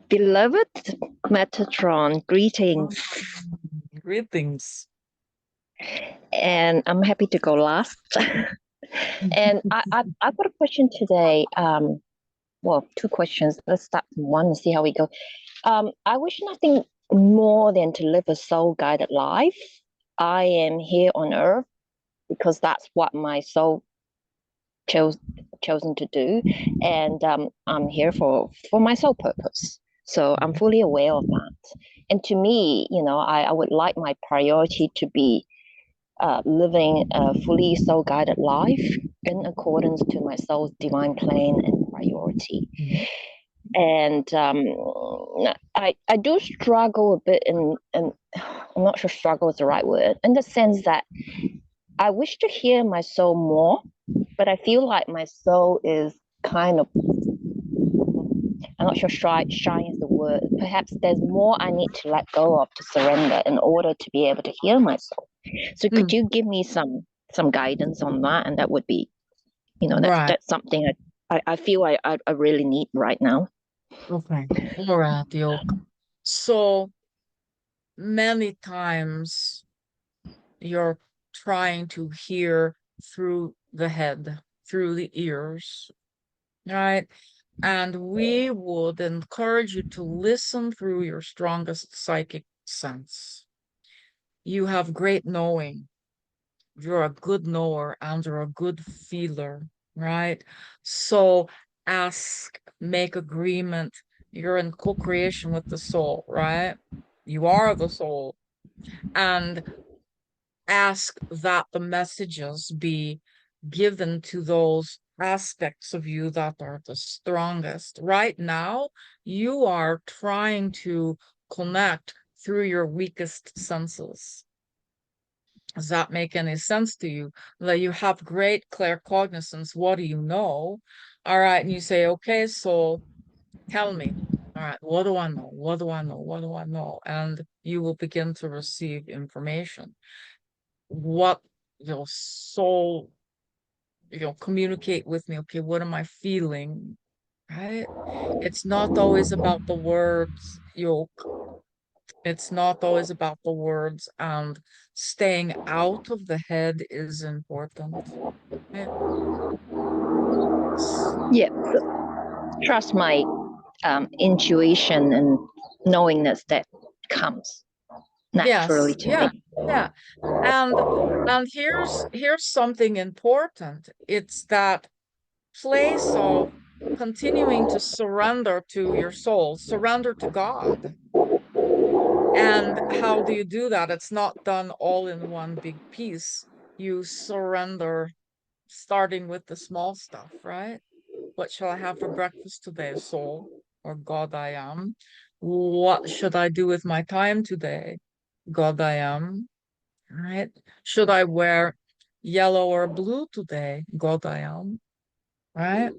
Speaker 10: Beloved Metatron, greetings.
Speaker 1: Greetings.
Speaker 10: And I'm happy to go last. And I've got a question today. Well, two questions. Let's start from one and see how we go. I wish nothing more than to live a soul-guided life. I am here on earth because that's what my soul chosen to do, and I'm here for my soul purpose. So I'm fully aware of that. And to me, I would like my priority to be living a fully soul-guided life in accordance to my soul's divine plan and priority. And I do struggle a bit, and I'm not sure struggle is the right word, in the sense that I wish to hear my soul more, but I feel like my soul is kind of, I'm not sure shy is the word. Perhaps there's more I need to let go of, to surrender, in order to be able to hear my soul. So could you give me some guidance on that? And that would be, that's something I feel I really need right now.
Speaker 1: Okay. All right, Yoke. So many times you're trying to hear through the head, through the ears, right? And we would encourage you to listen through your strongest psychic sense. You have great knowing. You're a good knower and you're a good feeler, right? So ask, make agreement. You're in co-creation with the soul, right? You are the soul. And ask that the messages be given to those aspects of you that are the strongest. Right now, you are trying to connect through your weakest senses. Does that make any sense to you? That you have great claircognizance. What do you know? All right. And you say, okay, so tell me. All right. What do I know? What do I know? What do I know? And you will begin to receive information. What your soul, communicate with me. Okay, what am I feeling? Right? It's not always about the words, Yoke. It's not always about the words, and staying out of the head is important. Right?
Speaker 10: Yeah, trust my intuition and knowingness that comes naturally
Speaker 1: Yes,
Speaker 10: to
Speaker 1: yeah,
Speaker 10: me.
Speaker 1: yeah. And here's something important. It's that place of continuing to surrender to your soul, surrender to God. And how do you do that? It's not done all in one big piece. You surrender starting with the small stuff, right? What shall I have for breakfast today, soul? Or God I am? What should I do with my time today? God I am. Right? Should I wear yellow or blue today? God I am. Right?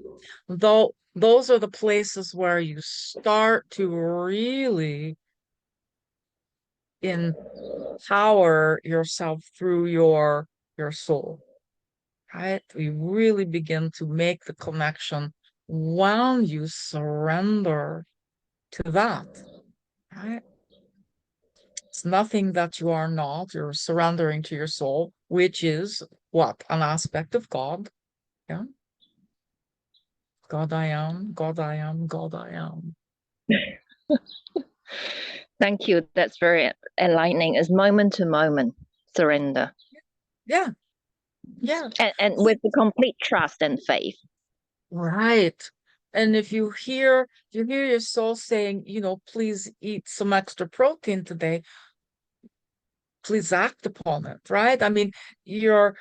Speaker 1: Though those are the places where you start to really empower yourself through your soul, right? We really begin to make the connection when you surrender to that, right? It's nothing that you are not. You're surrendering to your soul, which is what? An aspect of God. Yeah. God I am, God I am, God I am.
Speaker 10: Thank you. That's very enlightening. It's moment to moment surrender.
Speaker 1: Yeah. Yeah.
Speaker 10: And with the complete trust and faith.
Speaker 1: Right. And if you hear your soul saying, please eat some extra protein today, please act upon it, right? I mean, you're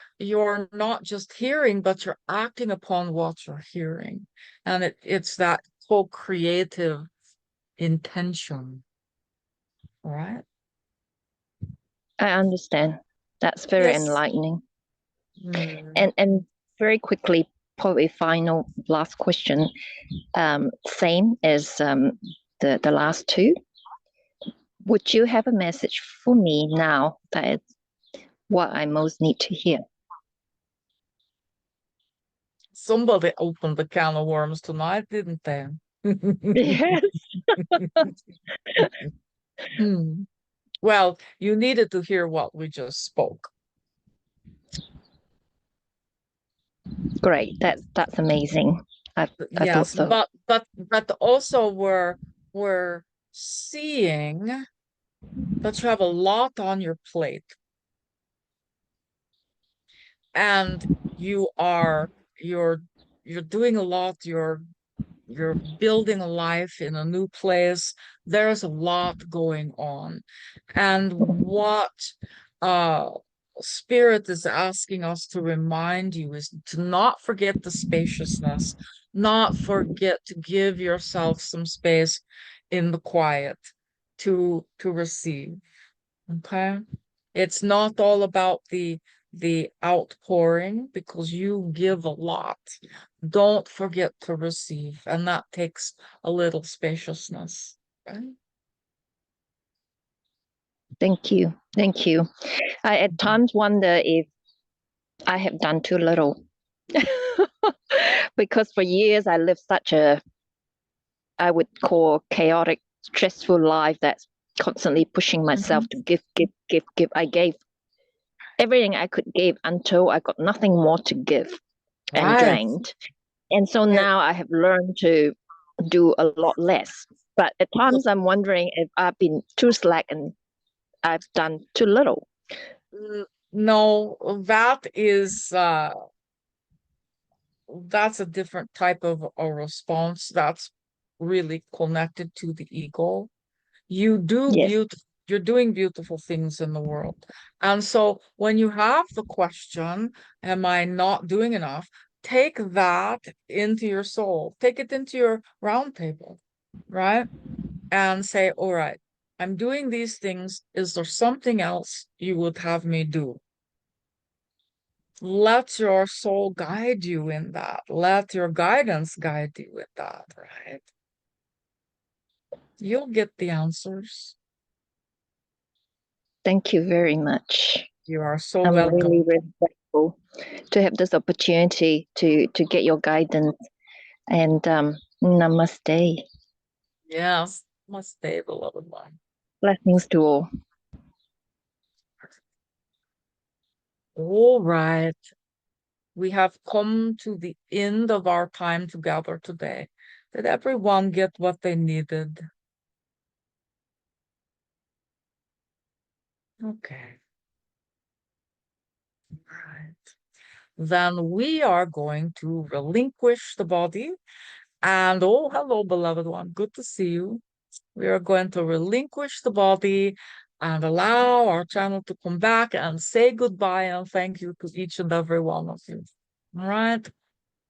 Speaker 1: not just hearing, but you're acting upon what you're hearing. And it's that co-creative intention, right?
Speaker 10: I understand. That's very
Speaker 1: Yes.
Speaker 10: enlightening.
Speaker 1: Mm.
Speaker 10: And very quickly, probably final last question. Same as the last two. Would you have a message for me now that is what I most need to hear?
Speaker 1: Somebody opened the can of worms tonight, didn't they?
Speaker 10: Yes.
Speaker 1: Well, you needed to hear what we just spoke.
Speaker 10: Great. That's amazing. I thought
Speaker 1: Yes,
Speaker 10: so.
Speaker 1: but also we're seeing that you have a lot on your plate, and you're doing a lot. You're building a life in a new place. There's a lot going on, and what Spirit is asking us to remind you is to not forget the spaciousness, not forget to give yourself some space in the quiet to receive. Okay? It's not all about the outpouring, because you give a lot. Don't forget to receive, and that takes a little spaciousness. Right?
Speaker 10: Thank you. Thank you. I at times wonder if I have done too little. Because for years I lived such a I would call chaotic, stressful life that's constantly pushing myself to give. I gave everything I could give until I got nothing more to give and
Speaker 1: Right.
Speaker 10: drained. And so now I have learned to do a lot less. But at times I'm wondering if I've been too slack and I've done too little.
Speaker 1: No, that's a different type of a response. That's really connected to the ego. You're doing beautiful things in the world. And so when you have the question, am I not doing enough? Take that into your soul, take it into your round table, right? And say, all right, I'm doing these things. Is there something else you would have me do? Let your soul guide you in that. Let your guidance guide you in that, right? You'll get the answers.
Speaker 10: Thank you very much.
Speaker 1: You are so
Speaker 10: I'm
Speaker 1: welcome.
Speaker 10: really, really grateful to have this opportunity to get your guidance. And namaste.
Speaker 1: Yes, namaste, beloved one.
Speaker 10: Blessings to all.
Speaker 1: All right. We have come to the end of our time together today. Did everyone get what they needed? Okay. Right. Then we are going to relinquish the body. And oh, hello, beloved one. Good to see you. We are going to relinquish the body and allow our channel to come back and say goodbye and thank you to each and every one of you. All right.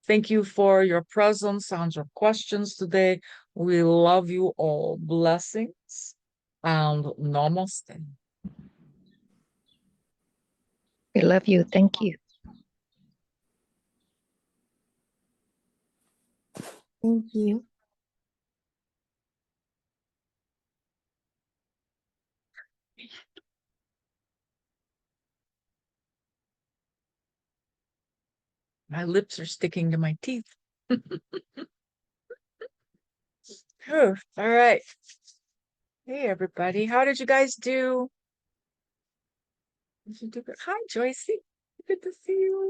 Speaker 1: Thank you for your presence and your questions today. We love you all. Blessings and namaste.
Speaker 10: We love you. Thank you.
Speaker 9: Thank you.
Speaker 1: My lips are sticking to my teeth. All right. Hey, everybody. How did you guys do? Did you do good? Hi, Joycey. Good to see you.